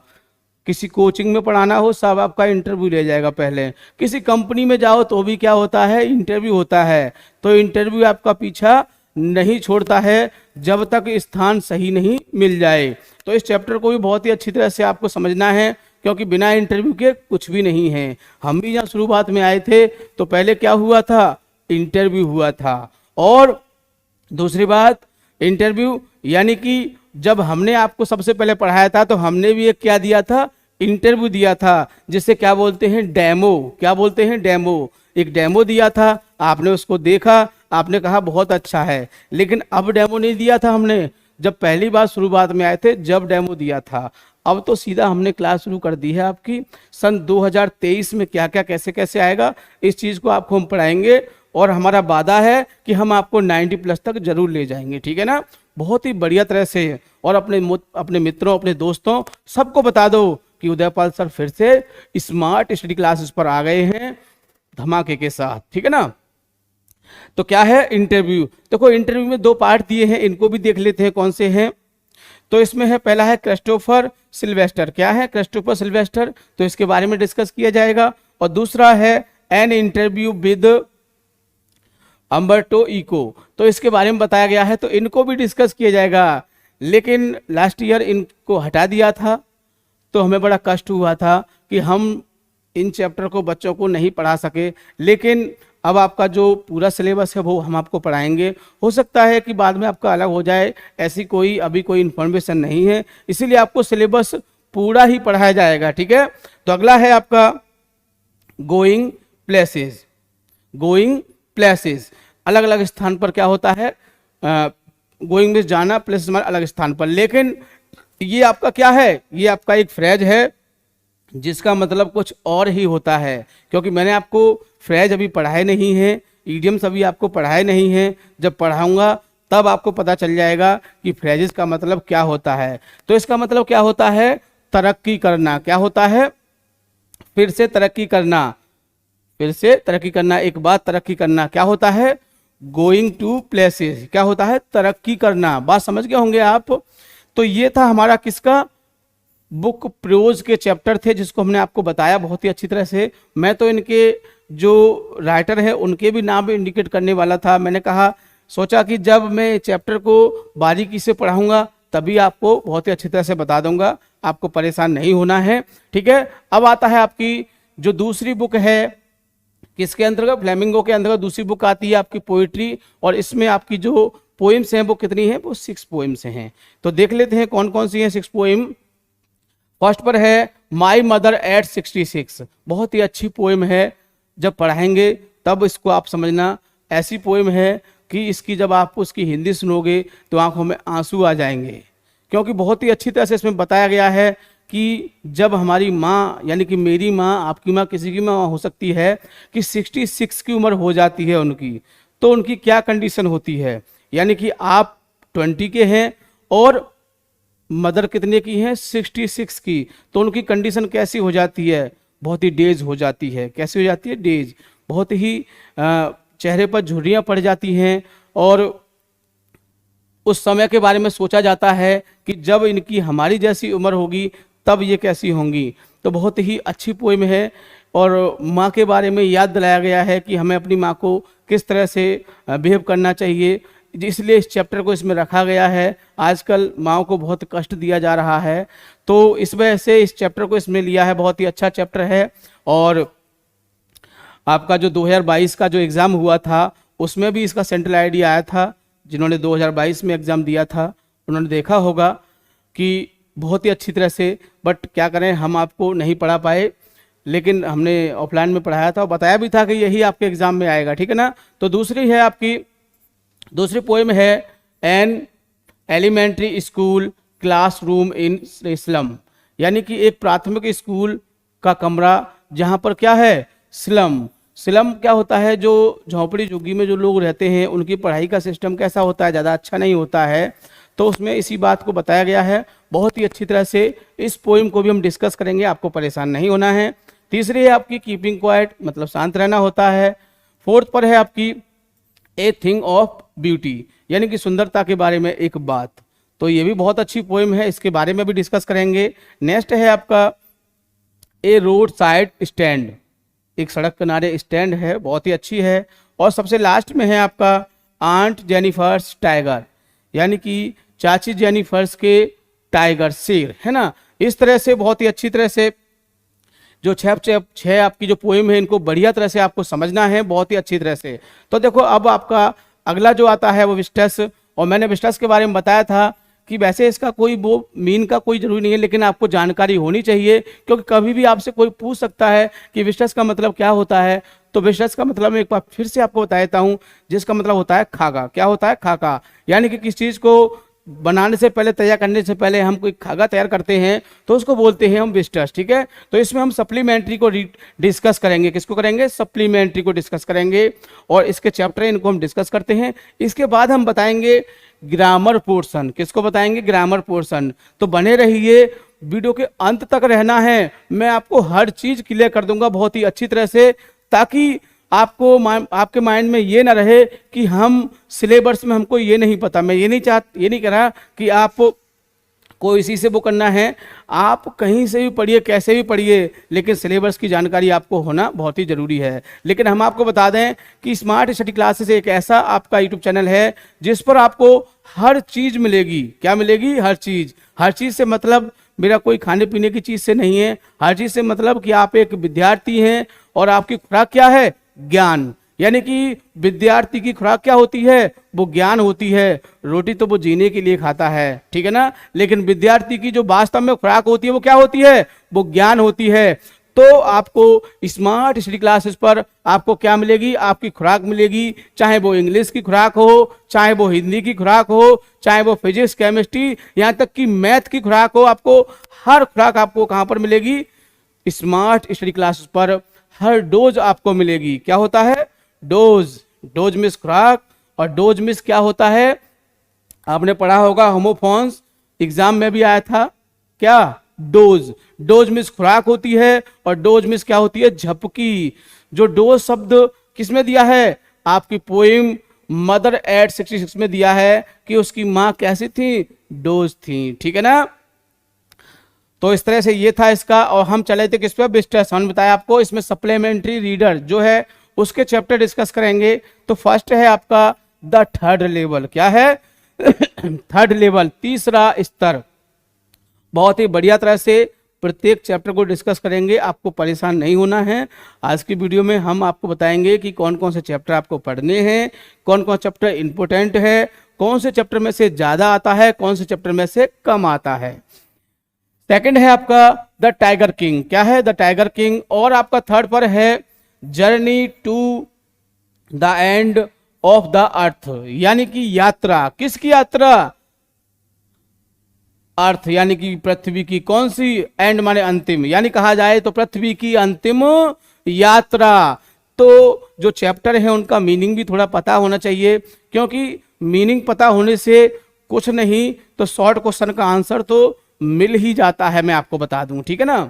किसी कोचिंग में पढ़ाना हो सब आपका इंटरव्यू ले जाएगा पहले, किसी कंपनी में जाओ तो भी क्या होता है, इंटरव्यू होता है। तो इंटरव्यू आपका पीछा नहीं छोड़ता है जब तक स्थान सही नहीं मिल जाए। तो इस चैप्टर को भी बहुत ही अच्छी तरह से आपको समझना है, क्योंकि बिना इंटरव्यू के कुछ भी नहीं है। हम भी जहाँ शुरुआत में आए थे तो पहले क्या हुआ था, इंटरव्यू हुआ था। और दूसरी बात, इंटरव्यू यानी कि जब हमने आपको सबसे पहले पढ़ाया था तो हमने भी एक क्या दिया था, इंटरव्यू दिया था, जिसे क्या बोलते हैं, डेमो। क्या बोलते हैं, डेमो। एक डेमो दिया था, आपने उसको देखा, आपने कहा बहुत अच्छा है। लेकिन अब डेमो नहीं दिया था हमने, जब पहली बार शुरुआत में आए थे जब डेमो दिया था। अब तो सीधा हमने क्लास शुरू कर दी है आपकी। सन 2023 में क्या क्या कैसे कैसे आएगा इस चीज़ को आपको हम पढ़ाएंगे, और हमारा वादा है कि हम आपको 90+ तक जरूर ले जाएंगे। ठीक है ना, बहुत ही बढ़िया तरह से। और अपने मित्रों, अपने दोस्तों, सबको बता दो कि उदयपाल सर फिर से स्मार्ट स्टडी क्लासेस पर आ गए हैं धमाके के साथ। ठीक है ना, तो क्या है इंटरव्यू। देखो इंटरव्यू में 2 पार्ट दिए हैं, इनको भी देख लेते हैं कौन से हैं। तो इसमें है, पहला है क्रिस्टोफर सिल्वेस्टर। क्या है, क्रिस्टोफर सिल्वेस्टर, तो इसके बारे में डिस्कस किया जाएगा। और दूसरा है an interview with Umberto Eco, तो इसके बारे में बताया गया है, तो इनको भी डिस्कस किया जाएगा। लेकिन लास्ट ईयर इनको हटा दिया था, तो हमें बड़ा कष्ट हुआ था कि हम इन चैप्टर को बच्चों को नहीं पढ़ा सके। लेकिन अब आपका जो पूरा सिलेबस है वो हम आपको पढ़ाएंगे। हो सकता है कि बाद में आपका अलग हो जाए, ऐसी कोई अभी कोई इन्फॉर्मेशन नहीं है, इसीलिए आपको सिलेबस पूरा ही पढ़ाया जाएगा। ठीक है, तो अगला है आपका गोइंग प्लेसेस। गोइंग प्लेसेस, अलग अलग स्थान पर क्या होता है, गोइंग में जाना, प्लेसेस में अलग स्थान पर। लेकिन ये आपका क्या है, ये आपका एक फ्रेज है जिसका मतलब कुछ और ही होता है, क्योंकि मैंने आपको फ्रेज अभी पढ़ाए नहीं है, इडियम्स अभी आपको पढ़ाए नहीं है। जब पढ़ाऊंगा तब आपको पता चल जाएगा कि फ्रेजेस का मतलब क्या होता है। तो इसका मतलब क्या होता है, तरक्की करना। क्या होता है, फिर से तरक्की करना, फिर से तरक्की करना, एक बात तरक्की करना। क्या होता है, गोइंग टू प्लेसेस, क्या होता है, तरक्की करना। बात समझ गए होंगे आप। तो ये था हमारा किसका, बुक प्रोज के चैप्टर थे, जिसको हमने आपको बताया बहुत ही अच्छी तरह से। मैं तो इनके जो राइटर है उनके भी नाम इंडिकेट करने वाला था। मैंने कहा, सोचा कि जब मैं चैप्टर को बारीकी से पढ़ाऊंगा तभी आपको बहुत ही अच्छी तरह से बता दूंगा, आपको परेशान नहीं होना है। ठीक है, अब आता है आपकी जो दूसरी बुक है, किसके अंतर्गत, फ्लेमिंगो के अंतर्गत दूसरी बुक आती है आपकी पोइट्री। और इसमें आपकी जो पोएम्स हैं वो कितनी हैं, वो 6 पोएम्स हैं। तो देख लेते हैं कौन कौन सी हैं 6 पोएम। फर्स्ट पर है माई मदर एट 66, बहुत ही अच्छी पोएम है, जब पढ़ाएंगे तब इसको आप समझना। ऐसी पोएम है कि इसकी जब आप उसकी हिंदी सुनोगे तो आंखों में आंसू आ जाएंगे, क्योंकि बहुत ही अच्छी तरह से इसमें बताया गया है कि जब हमारी माँ, यानी कि मेरी माँ, आपकी माँ, किसी की माँ हो सकती है कि 66 की उम्र हो जाती है उनकी, तो उनकी क्या कंडीशन होती है। यानी कि आप 20 के हैं और मदर कितने की हैं, 66 की, तो उनकी कंडीशन कैसी हो जाती है, बहुत ही डेज हो जाती है। कैसी हो जाती है, डेज, बहुत ही चेहरे पर झुर्रियाँ पड़ जाती हैं। और उस समय के बारे में सोचा जाता है कि जब इनकी हमारी जैसी उम्र होगी तब ये कैसी होंगी। तो बहुत ही अच्छी पोएम है और माँ के बारे में याद दिलाया गया है कि हमें अपनी माँ को किस तरह से बिहेव करना चाहिए, इसलिए इस चैप्टर को इसमें रखा गया है। आजकल माँओं को बहुत कष्ट दिया जा रहा है, तो इस वजह से इस चैप्टर को इसमें लिया है। बहुत ही अच्छा चैप्टर है। और आपका जो 2022 का जो एग्ज़ाम हुआ था उसमें भी इसका सेंट्रल आईडी आया था। जिन्होंने 2022 में एग्ज़ाम दिया था उन्होंने देखा होगा कि बहुत ही अच्छी तरह से, बट क्या करें हम आपको नहीं पढ़ा पाए, लेकिन हमने ऑफलाइन में पढ़ाया था और बताया भी था कि यही आपके एग्ज़ाम में आएगा, ठीक है ना। तो दूसरी है आपकी, दूसरी पोएम है an elementary school classroom in slum, यानी कि एक प्राथमिक स्कूल का कमरा जहाँ पर क्या है, स्लम। स्लम क्या होता है, जो झोंपड़ी झुग्गी में जो लोग रहते हैं उनकी पढ़ाई का सिस्टम कैसा होता है, ज़्यादा अच्छा नहीं होता है। तो उसमें इसी बात को बताया गया है बहुत ही अच्छी तरह से। इस पोएम को भी हम डिस्कस करेंगे, आपको परेशान नहीं होना है। तीसरी है आपकी कीपिंग क्वाइट, मतलब शांत रहना होता है। फोर्थ पर है आपकी ए थिंग ऑफ ब्यूटी, यानी कि सुंदरता के बारे में एक बात। तो ये भी बहुत अच्छी पोएम है, इसके बारे में भी डिस्कस करेंगे। नेक्स्ट है आपका ए रोड साइड स्टैंड, एक सड़क किनारे स्टैंड है, बहुत ही अच्छी है। और सबसे लास्ट में है आपका आंट जेनिफर्स टाइगर, यानी कि चाची जेनिफर्स के टाइगर, शेर, है ना। इस तरह से बहुत ही अच्छी तरह से जो छह आपकी जो पोएम है इनको बढ़िया तरह से आपको समझना है, बहुत ही अच्छी तरह से। तो देखो अब आपका अगला जो आता है वो विस्टस, और मैंने विस्टस के बारे में बताया था कि वैसे इसका कोई वो मीन का कोई जरूरी नहीं है, लेकिन आपको जानकारी होनी चाहिए, क्योंकि कभी भी आपसे कोई पूछ सकता है कि विस्टस का मतलब क्या होता है। तो विस्टस का मतलब मैं एक बार फिर से आपको बता देता हूँ, जिसका मतलब होता है खाका। क्या होता है, खाका, यानी कि किस चीज़ को बनाने से पहले, तैयार करने से पहले हम कोई खागा तैयार करते हैं तो उसको बोलते हैं हम विस्टस, ठीक है। तो इसमें हम सप्लीमेंट्री को डिस्कस करेंगे। किसको करेंगे, सप्लीमेंट्री को डिस्कस करेंगे, और इसके चैप्टर इनको हम डिस्कस करते हैं। इसके बाद हम बताएंगे ग्रामर पोर्शन। किसको बताएंगे, ग्रामर पोर्शन। तो बने रहिए, वीडियो के अंत तक रहना है, मैं आपको हर चीज क्लियर कर दूंगा बहुत ही अच्छी तरह से, ताकि आपको आपके माइंड में ये ना रहे कि हम सिलेबस में हमको ये नहीं पता। मैं ये नहीं कह रहा कि आप को इसी से वो करना है, आप कहीं से भी पढ़िए, कैसे भी पढ़िए, लेकिन सिलेबस की जानकारी आपको होना बहुत ही ज़रूरी है। लेकिन हम आपको बता दें कि स्मार्ट स्टडी क्लासेस एक ऐसा आपका यूट्यूब चैनल है जिस पर आपको हर चीज़ मिलेगी। क्या मिलेगी, हर चीज़। हर चीज़ से मतलब मेरा कोई खाने पीने की चीज़ से नहीं है, हर चीज़ से मतलब कि आप एक विद्यार्थी हैं और आपकी खुराक क्या है, ज्ञान। यानी कि विद्यार्थी की खुराक क्या होती है, वो ज्ञान होती है। रोटी तो वो जीने के लिए खाता है, ठीक है ना, लेकिन विद्यार्थी की जो वास्तव में खुराक होती है वो क्या होती है, वो ज्ञान होती है। तो आपको स्मार्ट स्टडी क्लासेस पर आपको क्या मिलेगी, आपकी खुराक मिलेगी, चाहे वो इंग्लिश की खुराक हो, चाहे वो हिंदी की खुराक हो, चाहे वो फिजिक्स, केमिस्ट्री, यहाँ तक कि मैथ की खुराक हो। आपको हर खुराक आपको कहाँ पर मिलेगी, स्मार्ट स्टडी क्लासेस पर हर डोज आपको मिलेगी। क्या होता है, डोज। डोज मिस खुराक, और डोज मिस क्या होता है, आपने पढ़ा होगा होमोफोन्स, एग्जाम में भी आया था। क्या, डोज। डोज मिस खुराक होती है, और डोज मिस क्या होती है, झपकी। जो डोज शब्द किसमें दिया है, आपकी पोएम मदर एट 66 में दिया है कि उसकी माँ कैसी थी, डोज थी, ठीक है ना। तो इस तरह से ये था इसका। और हम चले थे किस पे, विस्टस। हमने बताया आपको इसमें सप्लीमेंट्री रीडर जो है उसके चैप्टर डिस्कस करेंगे। तो फर्स्ट है आपका द थर्ड लेवल। क्या है, थर्ड लेवल, तीसरा स्तर। बहुत ही बढ़िया तरह से प्रत्येक चैप्टर को डिस्कस करेंगे, आपको परेशान नहीं होना है। आज की वीडियो में हम आपको बताएंगे कि कौन कौन से चैप्टर आपको पढ़ने हैं, कौन कौन चैप्टर इंपॉर्टेंट है, कौन से चैप्टर में से ज्यादा आता है, कौन से चैप्टर में से कम आता है। सेकंड है आपका द टाइगर किंग। क्या है, द टाइगर किंग। और आपका थर्ड पर है journey to the end of the earth, यानी कि यात्रा। किसकी यात्रा, अर्थ, यानी कि पृथ्वी की। कौन सी, एंड माने अंतिम, यानी कहा जाए तो पृथ्वी की अंतिम यात्रा। तो जो चैप्टर है उनका मीनिंग भी थोड़ा पता होना चाहिए, क्योंकि मीनिंग पता होने से कुछ नहीं तो शॉर्ट क्वेश्चन का आंसर तो मिल ही जाता है, मैं आपको बता दूं, ठीक है ना।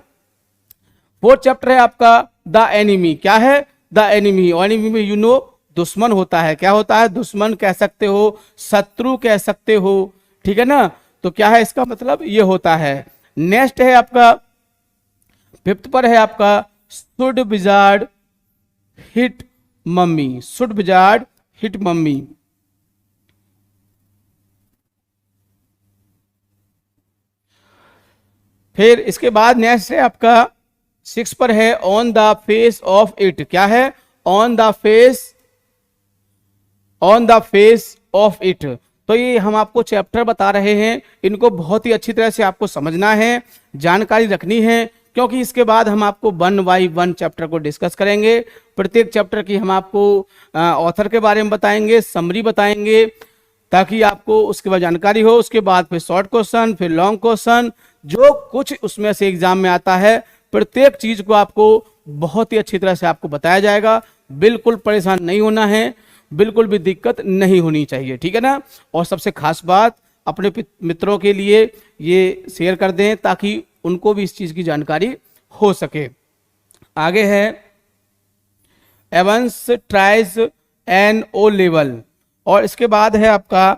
फोर्थ चैप्टर है आपका द एनिमी। क्या है, द एनिमी। एनिमी में यू नो दुश्मन होता है। क्या होता है? दुश्मन कह सकते हो, शत्रु कह सकते हो, ठीक है ना। तो क्या है इसका मतलब? ये होता है। नेक्स्ट है आपका, फिफ्थ पर है आपका, should wizard hit mummy. Should wizard hit mummy. फिर इसके बाद नेक्स्ट है आपका, सिक्स पर है, on the face of it. क्या है? On the face, on the face of it. तो ये हम आपको चैप्टर बता रहे हैं, इनको बहुत ही अच्छी तरह से आपको समझना है, जानकारी रखनी है, क्योंकि इसके बाद हम आपको 1 बाय 1 चैप्टर को डिस्कस करेंगे। प्रत्येक चैप्टर की हम आपको ऑथर के बारे में बताएंगे, समरी बताएंगे, ताकि आपको उसके बाद जानकारी हो। उसके बाद फिर शॉर्ट क्वेश्चन, फिर लॉन्ग क्वेश्चन, जो कुछ उसमें से एग्जाम में आता है, प्रत्येक चीज को आपको बहुत ही अच्छी तरह से आपको बताया जाएगा। बिल्कुल परेशान नहीं होना है, बिल्कुल भी दिक्कत नहीं होनी चाहिए, ठीक है ना। और सबसे खास बात, अपने मित्रों के लिए ये शेयर कर दें ताकि उनको भी इस चीज की जानकारी हो सके। आगे है Evans tries an O level. और इसके बाद है आपका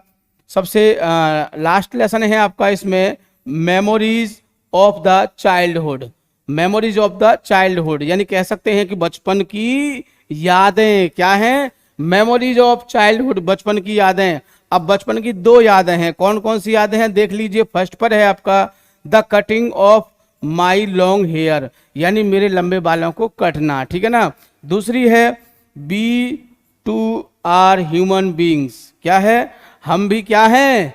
सबसे लास्ट लेसन है आपका इसमें, memories of the childhood. Memories of the childhood यानी कह सकते हैं कि बचपन की यादें। क्या हैं? मेमोरीज ऑफ चाइल्डहुड, बचपन की यादें। अब बचपन की 2 यादें हैं। कौन कौन सी यादें हैं देख लीजिए। फर्स्ट पर है आपका, the cutting of my long hair, यानी मेरे लंबे बालों को कटना, ठीक है ना। दूसरी है, we too are human beings. क्या है? हम भी क्या हैं?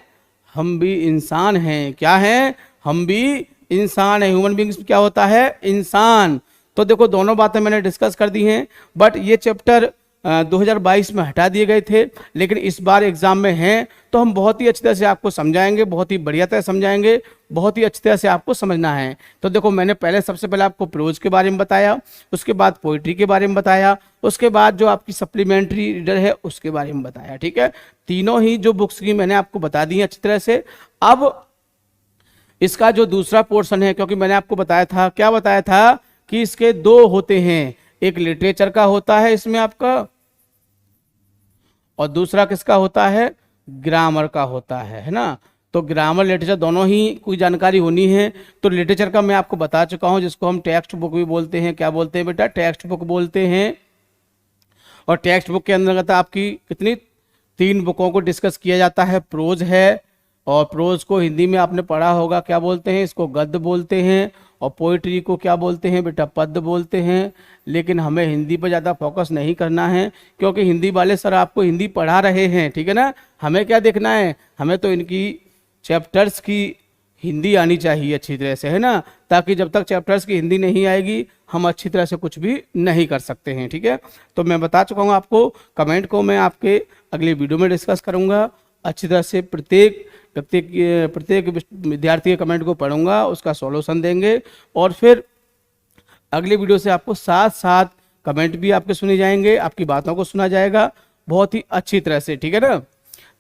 हम भी इंसान हैं। क्या हैं? हम भी इंसान है। ह्यूमन बींग्स क्या होता है? इंसान। तो देखो दोनों बातें मैंने डिस्कस कर दी हैं, बट ये चैप्टर 2022 में हटा दिए गए थे, लेकिन इस बार एग्जाम में हैं, तो हम बहुत ही अच्छी तरह से आपको समझाएंगे, बहुत ही बढ़िया तरह समझाएंगे, बहुत ही अच्छी तरह से आपको समझना है। तो देखो मैंने सबसे पहले आपको प्रोज के बारे में बताया, उसके बाद पोइट्री के बारे में बताया, उसके बाद जो आपकी सप्लीमेंट्री रीडर है उसके बारे में बताया, ठीक है। तीनों ही जो बुक्स की मैंने आपको बता दी अच्छी तरह से। अब इसका जो दूसरा पोर्शन है, क्योंकि मैंने आपको बताया था, क्या बताया था कि इसके 2 होते हैं, एक लिटरेचर का होता है इसमें आपका, और दूसरा किसका होता है? ग्रामर का होता है ना। तो ग्रामर लिटरेचर दोनों ही कोई जानकारी होनी है। तो लिटरेचर का मैं आपको बता चुका हूं, जिसको हम टेक्स्ट बुक भी बोलते हैं। क्या बोलते हैं बेटा? टेक्स्ट बुक बोलते हैं। और टेक्स्ट बुक के अंतर्गत आपकी कितनी 3 बुकों को डिस्कस किया जाता है। प्रोज है, और प्रोज को हिंदी में आपने पढ़ा होगा, क्या बोलते हैं इसको? गद्य बोलते हैं। और पोइट्री को क्या बोलते हैं बेटा? पद्य बोलते हैं। लेकिन हमें हिंदी पर ज़्यादा फोकस नहीं करना है, क्योंकि हिंदी वाले सर आपको हिंदी पढ़ा रहे हैं, ठीक है ना। हमें क्या देखना है? हमें तो इनकी चैप्टर्स की हिंदी आनी चाहिए अच्छी तरह से, है ना, ताकि जब तक चैप्टर्स की हिंदी नहीं आएगी हम अच्छी तरह से कुछ भी नहीं कर सकते हैं, ठीक है। तो मैं बता चुका हूँ आपको, कमेंट को मैं आपके अगले वीडियो में डिस्कस करूँगा अच्छी तरह से। प्रत्येक विद्यार्थी के कमेंट को पढ़ूंगा, उसका सॉल्यूशन देंगे, और फिर अगले वीडियो से आपको साथ साथ कमेंट भी आपके सुने जाएंगे, आपकी बातों को सुना जाएगा बहुत ही अच्छी तरह से, ठीक है ना।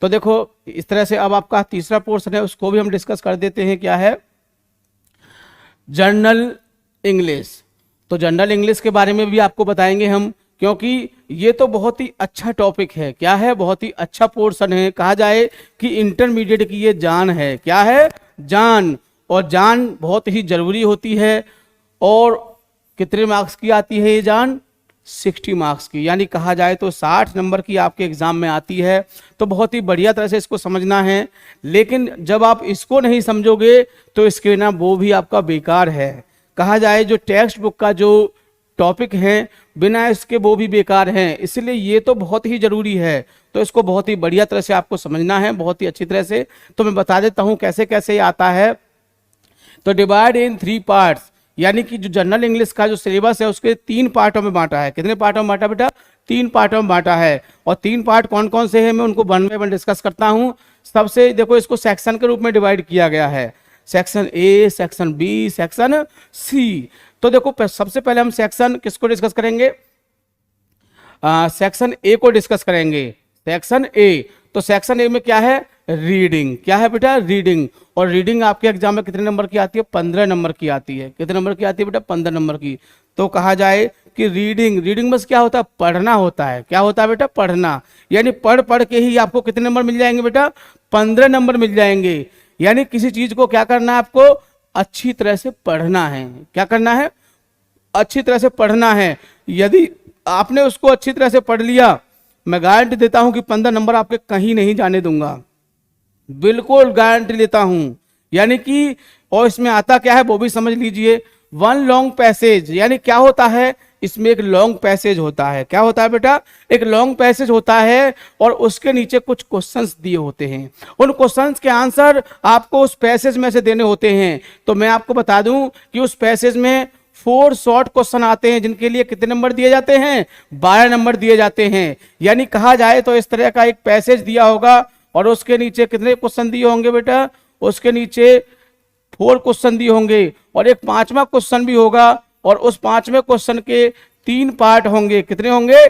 तो देखो इस तरह से अब आपका तीसरा पोर्शन है, उसको भी हम डिस्कस कर देते हैं। क्या है? Journal English. तो जर्नल इंग्लिश के बारे में भी आपको बताएंगे हम, क्योंकि ये तो बहुत ही अच्छा टॉपिक है। क्या है? बहुत ही अच्छा पोर्शन है। कहा जाए कि इंटरमीडिएट की ये जान है। क्या है? जान। और जान बहुत ही जरूरी होती है। और कितने मार्क्स की आती है ये जान? 60 मार्क्स की, यानी कहा जाए तो 60 नंबर की आपके एग्जाम में आती है। तो बहुत ही बढ़िया तरह से इसको समझना है। लेकिन जब आप इसको नहीं समझोगे तो इसके ना वो भी आपका बेकार है। कहा जाए जो टेक्स्ट बुक का जो टॉपिक है, बिना इसके वो भी बेकार हैं। इसलिए ये तो बहुत ही जरूरी है, तो इसको बहुत ही बढ़िया तरह से आपको समझना है, बहुत ही अच्छी तरह से। तो मैं बता देता हूं कैसे कैसे आता है। तो डिवाइड इन 3 पार्ट्स, यानी कि जो जनरल इंग्लिश का जो सिलेबस है उसके 3 पार्टों में बांटा है। कितने पार्टों में बांटा बेटा? 3 पार्टों में बांटा है। और 3 पार्ट कौन कौन से हैं मैं उनको 1 बाय 1 डिस्कस करता हूं। सबसे देखो इसको सेक्शन के रूप में डिवाइड किया गया है, section A, section B, section C. तो देखो सबसे पहले हम सेक्शन किसको डिस्कस करेंगे? सेक्शन ए को डिस्कस करेंगे। सेक्शन ए, तो सेक्शन ए में क्या है? रीडिंग। क्या है बेटा? रीडिंग। और रीडिंग आपके एग्जाम में कितने नंबर की आती है? 15 नंबर की आती है। कितने नंबर की आती है बेटा? 15 नंबर की। तो कहा जाए कि रीडिंग, रीडिंग बस क्या होता है, पढ़ना होता है। क्या होता है बेटा, पढ़ना। यानी पढ़ पढ़ के ही आपको कितने नंबर मिल जाएंगे बेटा, 15 नंबर मिल जाएंगे। यानी किसी चीज को क्या करना है, आपको अच्छी तरह से पढ़ना है। क्या करना है, अच्छी तरह से पढ़ना है। यदि आपने उसको अच्छी तरह से पढ़ लिया, मैं गारंटी देता हूं कि 15 नंबर आपके कहीं नहीं जाने दूंगा, बिल्कुल गारंटी लेता हूं। यानी कि और इसमें आता क्या है वो भी समझ लीजिए। वन लॉन्ग पैसेज, यानी क्या होता है, इसमें एक लॉन्ग पैसेज होता है। क्या होता है बेटा, एक लॉन्ग पैसेज होता है और उसके नीचे कुछ क्वेश्चंस दिए होते हैं। उन क्वेश्चंस के आंसर आपको उस पैसेज में से देने होते हैं। तो मैं आपको बता दूं कि उस पैसेज में 4 शॉर्ट क्वेश्चन आते हैं, जिनके लिए कितने नंबर दिए जाते हैं, 12 नंबर दिए जाते हैं। यानी कहा जाए तो इस तरह का एक पैसेज दिया होगा और उसके नीचे कितने क्वेश्चन दिए होंगे बेटा, उसके नीचे 4 क्वेश्चन दिए होंगे और एक 5वां क्वेश्चन भी होगा और उस 5वें क्वेश्चन के 3 पार्ट होंगे। कितने होंगे,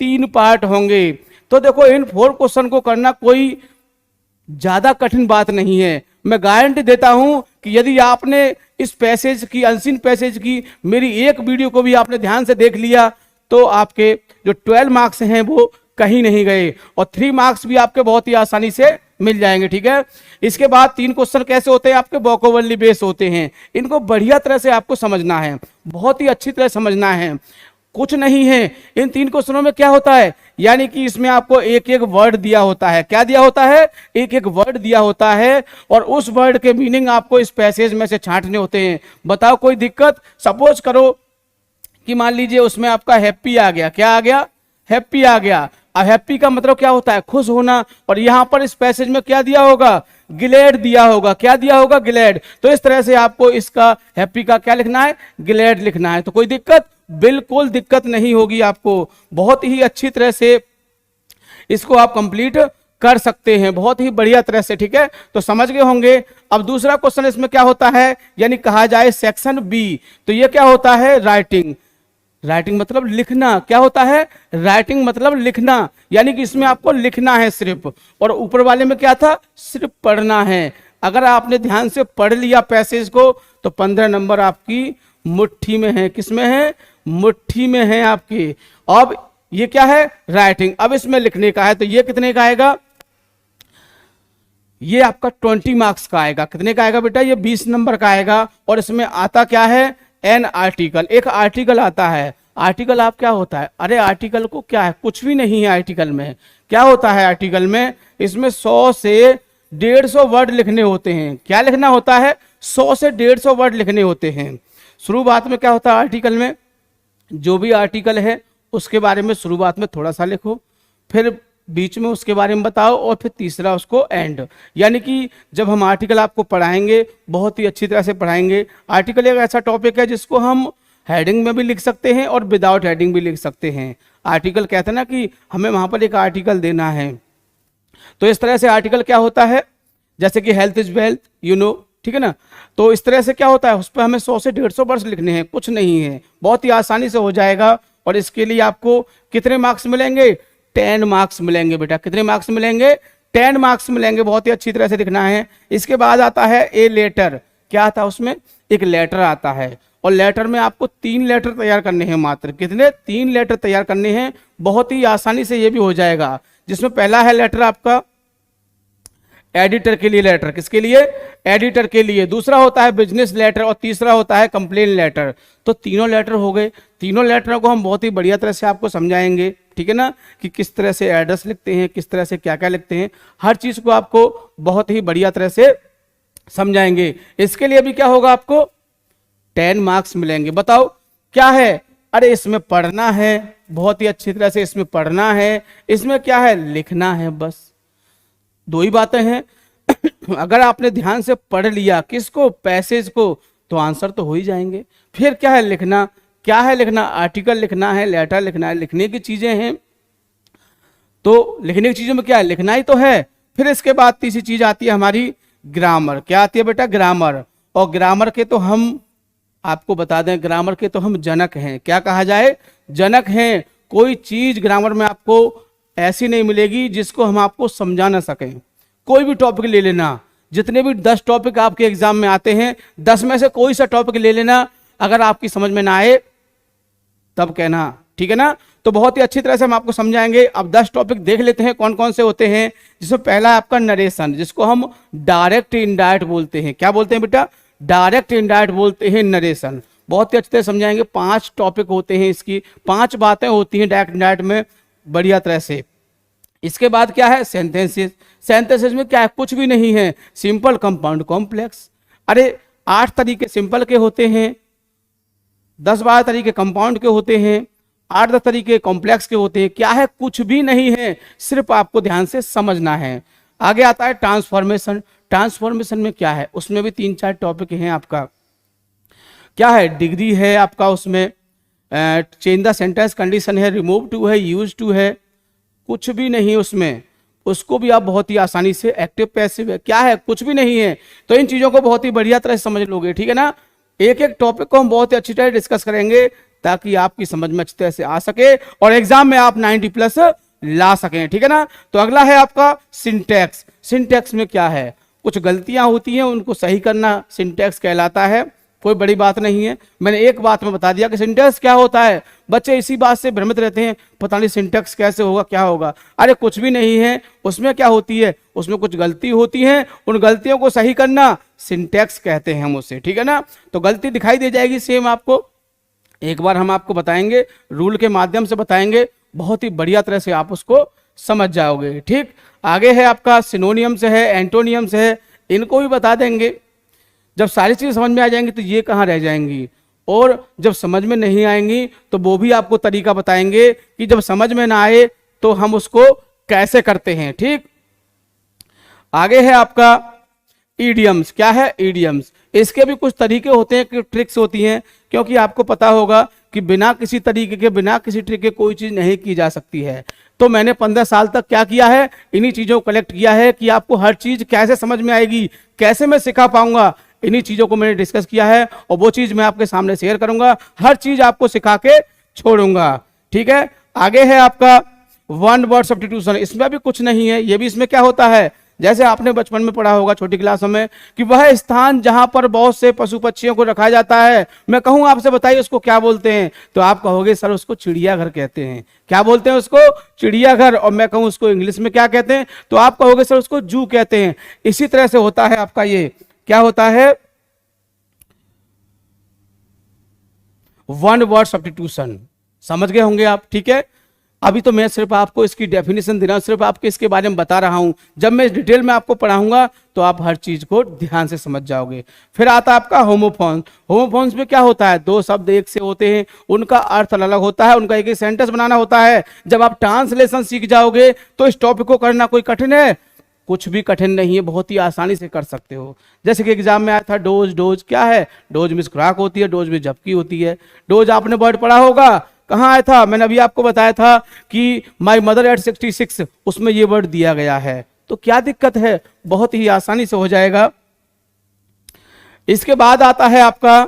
3 पार्ट होंगे। तो देखो इन 4 क्वेश्चन को करना कोई ज्यादा कठिन बात नहीं है। मैं गारंटी देता हूं कि यदि आपने इस पैसेज की, अनसीन पैसेज की मेरी एक वीडियो को भी आपने ध्यान से देख लिया तो आपके जो 12 मार्क्स हैं वो कहीं नहीं गए और 3 मार्क्स भी आपके बहुत ही आसानी से मिल जाएंगे। ठीक है, इसके बाद 3 क्वेश्चन कैसे होते हैं, आपके वोकैबुलरी बेस होते हैं। इनको बढ़िया तरह से आपको समझना है, बहुत ही अच्छी तरह समझना है। कुछ नहीं है, इन 3 क्वेश्चनों में क्या होता है, यानी कि इसमें आपको एक एक वर्ड दिया होता है। क्या दिया होता है, एक एक वर्ड दिया होता है और उस वर्ड के मीनिंग आपको इस पैसेज में से छांटने होते हैं। बताओ कोई दिक्कत। सपोज करो कि मान लीजिए उसमें आपका हैप्पी आ गया। क्या आ गया, हैप्पी आ गया। अब हैप्पी का मतलब क्या होता है, खुश होना। और यहां पर इस पैसेज में क्या दिया होगा, ग्लैड दिया होगा। क्या दिया होगा, ग्लैड। तो इस तरह से आपको इसका हैप्पी का क्या लिखना है, ग्लैड लिखना है। तो कोई दिक्कत, बिल्कुल दिक्कत नहीं होगी आपको। बहुत ही अच्छी तरह से इसको आप कंप्लीट कर सकते हैं, बहुत ही बढ़िया तरह से। ठीक है, तो समझ गए होंगे। अब दूसरा क्वेश्चन इसमें क्या होता है, यानी कहा जाए सेक्शन बी, तो ये क्या होता है, राइटिंग। राइटिंग मतलब लिखना। क्या होता है, राइटिंग मतलब लिखना। यानी कि इसमें आपको लिखना है सिर्फ, और ऊपर वाले में क्या था, सिर्फ पढ़ना है। अगर आपने ध्यान से पढ़ लिया पैसेज को तो 15 नंबर आपकी मुट्ठी में है। किसमें है, मुट्ठी में है आपकी। अब ये क्या है, राइटिंग। अब इसमें लिखने का है, तो ये कितने का आएगा, ये आपका 20 मार्क्स का आएगा। कितने का आएगा बेटा, ये 20 नंबर का आएगा। और इसमें आता क्या है, एन आर्टिकल। एक आर्टिकल आता है। आर्टिकल आप क्या होता है, अरे आर्टिकल को क्या है, कुछ भी नहीं है आर्टिकल में। क्या होता है आर्टिकल में, इसमें 100 से 150 वर्ड लिखने होते हैं। क्या लिखना होता है, 100 से 150 वर्ड लिखने होते हैं। शुरुआत में क्या होता है आर्टिकल में, जो भी आर्टिकल है उसके बारे में शुरुआत में थोड़ा सा लिखो, फिर बीच में उसके बारे में बताओ और फिर तीसरा उसको एंड। यानी कि जब हम आर्टिकल आपको पढ़ाएंगे बहुत ही अच्छी तरह से पढ़ाएंगे। आर्टिकल एक ऐसा टॉपिक है जिसको हम हेडिंग में भी लिख सकते हैं और विदाउट हेडिंग भी लिख सकते हैं। आर्टिकल कहते हैं ना कि हमें वहां पर एक आर्टिकल देना है, तो इस तरह से आर्टिकल क्या होता है, जैसे कि health is wealth, you know. ठीक है ना, तो इस तरह से क्या होता है, उस पर हमें 100 से 150 वर्ड्स लिखने हैं, कुछ नहीं है, बहुत ही आसानी से हो जाएगा। और इसके लिए आपको कितने मार्क्स मिलेंगे, 10 मार्क्स मिलेंगे बेटा। कितने मार्क्स मिलेंगे, 10 मार्क्स मिलेंगे। बहुत ही अच्छी तरह से लिखना है। इसके बाद आता है ए लेटर। क्या आता है उसमें, एक लेटर आता है और लेटर में आपको 3 लेटर तैयार करने हैं मात्र। कितने, 3 लेटर तैयार करने हैं। बहुत ही आसानी से ये भी हो जाएगा। जिसमें पहला है लेटर आपका एडिटर के लिए लेटर। किसके लिए, एडिटर के लिए। दूसरा होता है बिजनेस लेटर और तीसरा होता है कंप्लेन लेटर। तो तीनों लेटर हो गए। तीनों लेटरों को हम बहुत ही बढ़िया तरह से आपको समझाएंगे। ठीक है ना, कि किस तरह से एड्रेस लिखते हैं, किस तरह से क्या क्या लिखते हैं, हर चीज को आपको बहुत ही बढ़िया तरह से समझाएंगे। इसके लिए भी क्या होगा, आपको 10 मार्क्स मिलेंगे। बताओ क्या है, अरे इसमें पढ़ना है, बहुत ही अच्छी तरह से इसमें पढ़ना है। इसमें क्या है, लिखना है। बस 2 ही बातें हैं। अगर आपने ध्यान से पढ़ लिया किसको, पैसेज को, तो आंसर तो हो ही जाएंगे। फिर क्या है, लिखना। क्या है लिखना, आर्टिकल लिखना है, लेटर लिखना है, लिखने की चीजें हैं। तो लिखने की चीजों में क्या है, लिखना ही तो है। फिर इसके बाद तीसरी चीज आती है हमारी ग्रामर। क्या आती है बेटा, ग्रामर। और ग्रामर के तो हम आपको बता दें, ग्रामर के तो हम जनक हैं। क्या कहा जाए, जनक हैं। कोई चीज ग्रामर में आपको ऐसी नहीं मिलेगी जिसको हम आपको समझा ना सकें। कोई भी टॉपिक ले लेना, जितने भी 10 टॉपिक आपके एग्जाम में आते हैं, 10 में से कोई सा टॉपिक ले लेना, अगर आपकी समझ में ना आए तब कहना, ठीक है ना। तो बहुत ही अच्छी तरह से हम आपको समझाएंगे। अब 10 टॉपिक देख लेते हैं कौन कौन से होते हैं। जिसमें पहला है आपका नरेशन, जिसको हम डायरेक्ट इनडायरेक्ट बोलते हैं। क्या बोलते हैं बेटा? डायरेक्ट इनडायरेक्ट बोलते हैं नरेशन। बहुत ही अच्छी तरह समझाएंगे। 5 टॉपिक होते हैं, इसकी 5 बातें होती हैं डायरेक्ट इनडायरेक्ट में बढ़िया तरह से। इसके बाद क्या है? सेंटेंसेस। सेंटेंसेस में क्या है? कुछ भी नहीं है, सिंपल, कंपाउंड, कॉम्प्लेक्स। अरे 8 तरीके सिंपल के होते हैं, 10-12 तरीके कंपाउंड के होते हैं, 8-10 तरीके कॉम्प्लेक्स के होते हैं। क्या है? कुछ भी नहीं है, सिर्फ आपको ध्यान से समझना है। आगे आता है ट्रांसफॉर्मेशन। ट्रांसफॉर्मेशन में क्या है? उसमें भी 3-4 टॉपिक हैं आपका। क्या है? डिग्री है आपका, उसमें चेंज द सेंटेंस कंडीशन है, रिमूव टू है, यूज टू है, कुछ भी नहीं उसमें। उसको भी आप बहुत ही आसानी से, एक्टिव पैसिव है, क्या है? कुछ भी नहीं है। तो इन चीजों को बहुत ही बढ़िया तरह से समझ लोगे, ठीक है ना। एक एक टॉपिक को हम बहुत ही अच्छी तरह डिस्कस करेंगे ताकि आपकी समझ में अच्छी तरह से आ सके और एग्जाम में आप 90+ ला सकें, ठीक है ना। तो अगला है आपका सिंटैक्स। सिंटैक्स में क्या है? कुछ गलतियां होती हैं, उनको सही करना सिंटैक्स कहलाता है। कोई बड़ी बात नहीं है। मैंने एक बात में बता दिया कि सिंटैक्स क्या होता है। बच्चे इसी बात से भ्रमित रहते हैं, पता नहीं सिंटैक्स कैसे होगा, क्या होगा। अरे कुछ भी नहीं है। उसमें क्या होती है? उसमें कुछ गलती होती है, उन गलतियों को सही करना सिंटैक्स कहते हैं हम उसे, ठीक है ना। तो गलती दिखाई दे जाएगी सेम आपको, एक बार हम आपको बताएंगे, रूल के माध्यम से बताएंगे, बहुत ही बढ़िया तरह से आप उसको समझ जाओगे, ठीक। आगे है आपका सिनोनियम्स है, एंटोनियम्स है, इनको भी बता देंगे। जब सारी चीज़ समझ में आ जाएंगी तो ये कहाँ रह जाएंगी, और जब समझ में नहीं आएंगी तो वो भी आपको तरीका बताएंगे कि जब समझ में ना आए तो हम उसको कैसे करते हैं, ठीक। आगे है आपका ईडियम्स। क्या है? ईडियम्स। इसके भी कुछ तरीके होते हैं, कि ट्रिक्स होती हैं, क्योंकि आपको पता होगा कि बिना किसी तरीके के, बिना किसी ट्रिक के कोई चीज़ नहीं की जा सकती है। तो मैंने 15 साल तक क्या किया है? इन्हीं चीज़ों को कलेक्ट किया है कि आपको हर चीज़ कैसे समझ में आएगी, कैसे मैं सिखा पाऊंगा, इन्हीं चीज़ों को मैंने डिस्कस किया है और वो चीज़ मैं आपके सामने शेयर करूंगा। हर चीज़ आपको सिखा के छोड़ूंगा, ठीक है। आगे है आपका वन वर्ड सब्स्टिट्यूशन। इसमें भी कुछ नहीं है। ये भी इसमें क्या होता है, जैसे आपने बचपन में पढ़ा होगा छोटी क्लास में, कि वह स्थान जहां पर बहुत से पशु पक्षियों को रखा जाता है, मैं कहूं आपसे बताइए उसको क्या बोलते हैं, तो आप कहोगे सर उसको चिड़ियाघर कहते हैं। क्या बोलते हैं उसको? चिड़ियाघर। और मैं कहूं उसको इंग्लिश में क्या कहते हैं, तो आप कहोगे सर उसको जू कहते हैं। इसी तरह से होता है आपका ये, क्या होता है? One word substitution. समझ गए होंगे आप, ठीक है। अभी तो मैं सिर्फ आपको इसकी डेफिनेशन दे रहा हूं, सिर्फ आपको इसके बारे में बता रहा हूं। जब मैं डिटेल में आपको पढ़ाऊंगा तो आप हर चीज को ध्यान से समझ जाओगे। फिर आता है आपका होमोफोन। होमोफोन्स में क्या होता है? 2 शब्द एक से होते हैं, उनका अर्थ अलग अलग होता है, उनका एक एक सेंटेंस बनाना होता है। जब आप ट्रांसलेशन सीख जाओगे तो इस टॉपिक को करना कोई कठिन है? कुछ भी कठिन नहीं है, बहुत ही आसानी से कर सकते हो। जैसे कि एग्जाम में आया था डोज। डोज क्या है? डोज में खुराक होती है, डोज में झपकी होती है। डोज आपने वर्ड पढ़ा होगा, कहाँ आया था? मैंने अभी आपको बताया था कि माई मदर एट 66, उसमें ये वर्ड दिया गया है। तो क्या दिक्कत है? बहुत ही आसानी से हो जाएगा। इसके बाद आता है आपका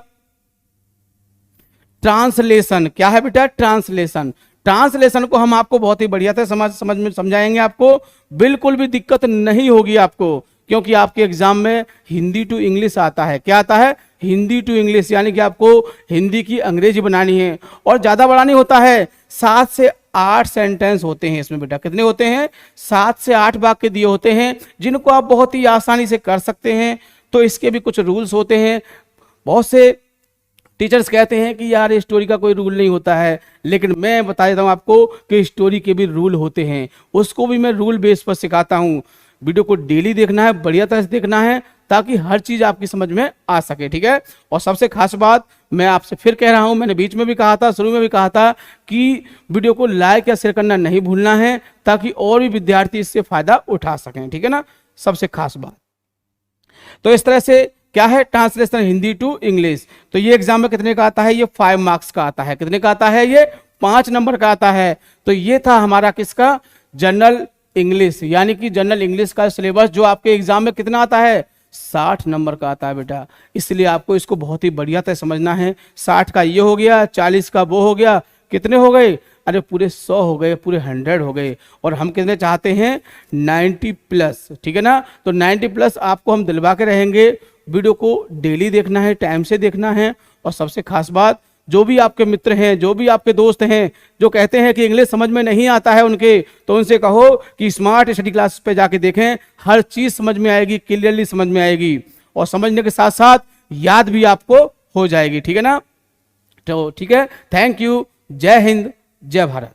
ट्रांसलेशन। क्या है बेटा? ट्रांसलेशन। ट्रांसलेशन को हम आपको बहुत ही बढ़िया से समझ में समझाएंगे। आपको बिल्कुल भी दिक्कत नहीं होगी आपको, क्योंकि आपके एग्जाम में हिंदी टू इंग्लिश आता है। क्या आता है? हिंदी टू इंग्लिश, यानी कि आपको हिंदी की अंग्रेजी बनानी है, और ज्यादा बड़ा नहीं होता है। 7 से 8 सेंटेंस होते हैं इसमें बेटा। कितने होते हैं? 7 से 8 वाक्य दिए होते हैं, जिनको आप बहुत ही आसानी से कर सकते हैं। तो इसके भी कुछ रूल्स होते हैं। बहुत से टीचर्स कहते हैं कि यार स्टोरी का कोई रूल नहीं होता है, लेकिन मैं बता देता हूं आपको कि स्टोरी के भी रूल होते हैं। उसको भी मैं रूल बेस पर सिखाता हूं। वीडियो को डेली देखना है, बढ़िया तरह से देखना है, ताकि हर चीज आपकी समझ में आ सके, ठीक है। और सबसे खास बात मैं आपसे फिर कह रहा हूं, मैंने बीच में भी कहा था, शुरू में भी कहा था, कि वीडियो को लाइक या शेयर करना नहीं भूलना है, ताकि और भी विद्यार्थी इससे फायदा उठा सकें, ठीक है ना। सबसे खास बात। तो इस तरह से क्या है? Translation Hindi to English. तो ये एग्जाम में कितने का आता है? ये 5 मार्क्स का आता है। कितने का आता है? ये 5 नंबर का आता है। तो ये था हमारा किसका? जनरल इंग्लिश, यानी कि जनरल इंग्लिश का सिलेबस, जो आपके एग्जाम में कितना आता है? 60 नंबर का आता है बेटा। इसलिए आपको इसको बहुत ही बढ़िया तरह समझना है। 60 का ये हो गया, 40 का वो हो गया, कितने हो गए? अरे पूरे 100 हो गए, पूरे 100 हो गए। और हम कितने चाहते हैं? 90+, ठीक है ना। तो 90+ आपको हम दिलवा के रहेंगे। वीडियो को डेली देखना है, टाइम से देखना है। और सबसे खास बात, जो भी आपके मित्र हैं, जो भी आपके दोस्त हैं जो कहते हैं कि इंग्लिश समझ में नहीं आता है उनके, तो उनसे कहो कि स्मार्ट स्टडी क्लास पे जाके देखें, हर चीज समझ में आएगी, क्लियरली समझ में आएगी, और समझने के साथ साथ याद भी आपको हो जाएगी। ठीक है ना? तो ठीक है, थैंक यू, जय हिंद, जय भारत।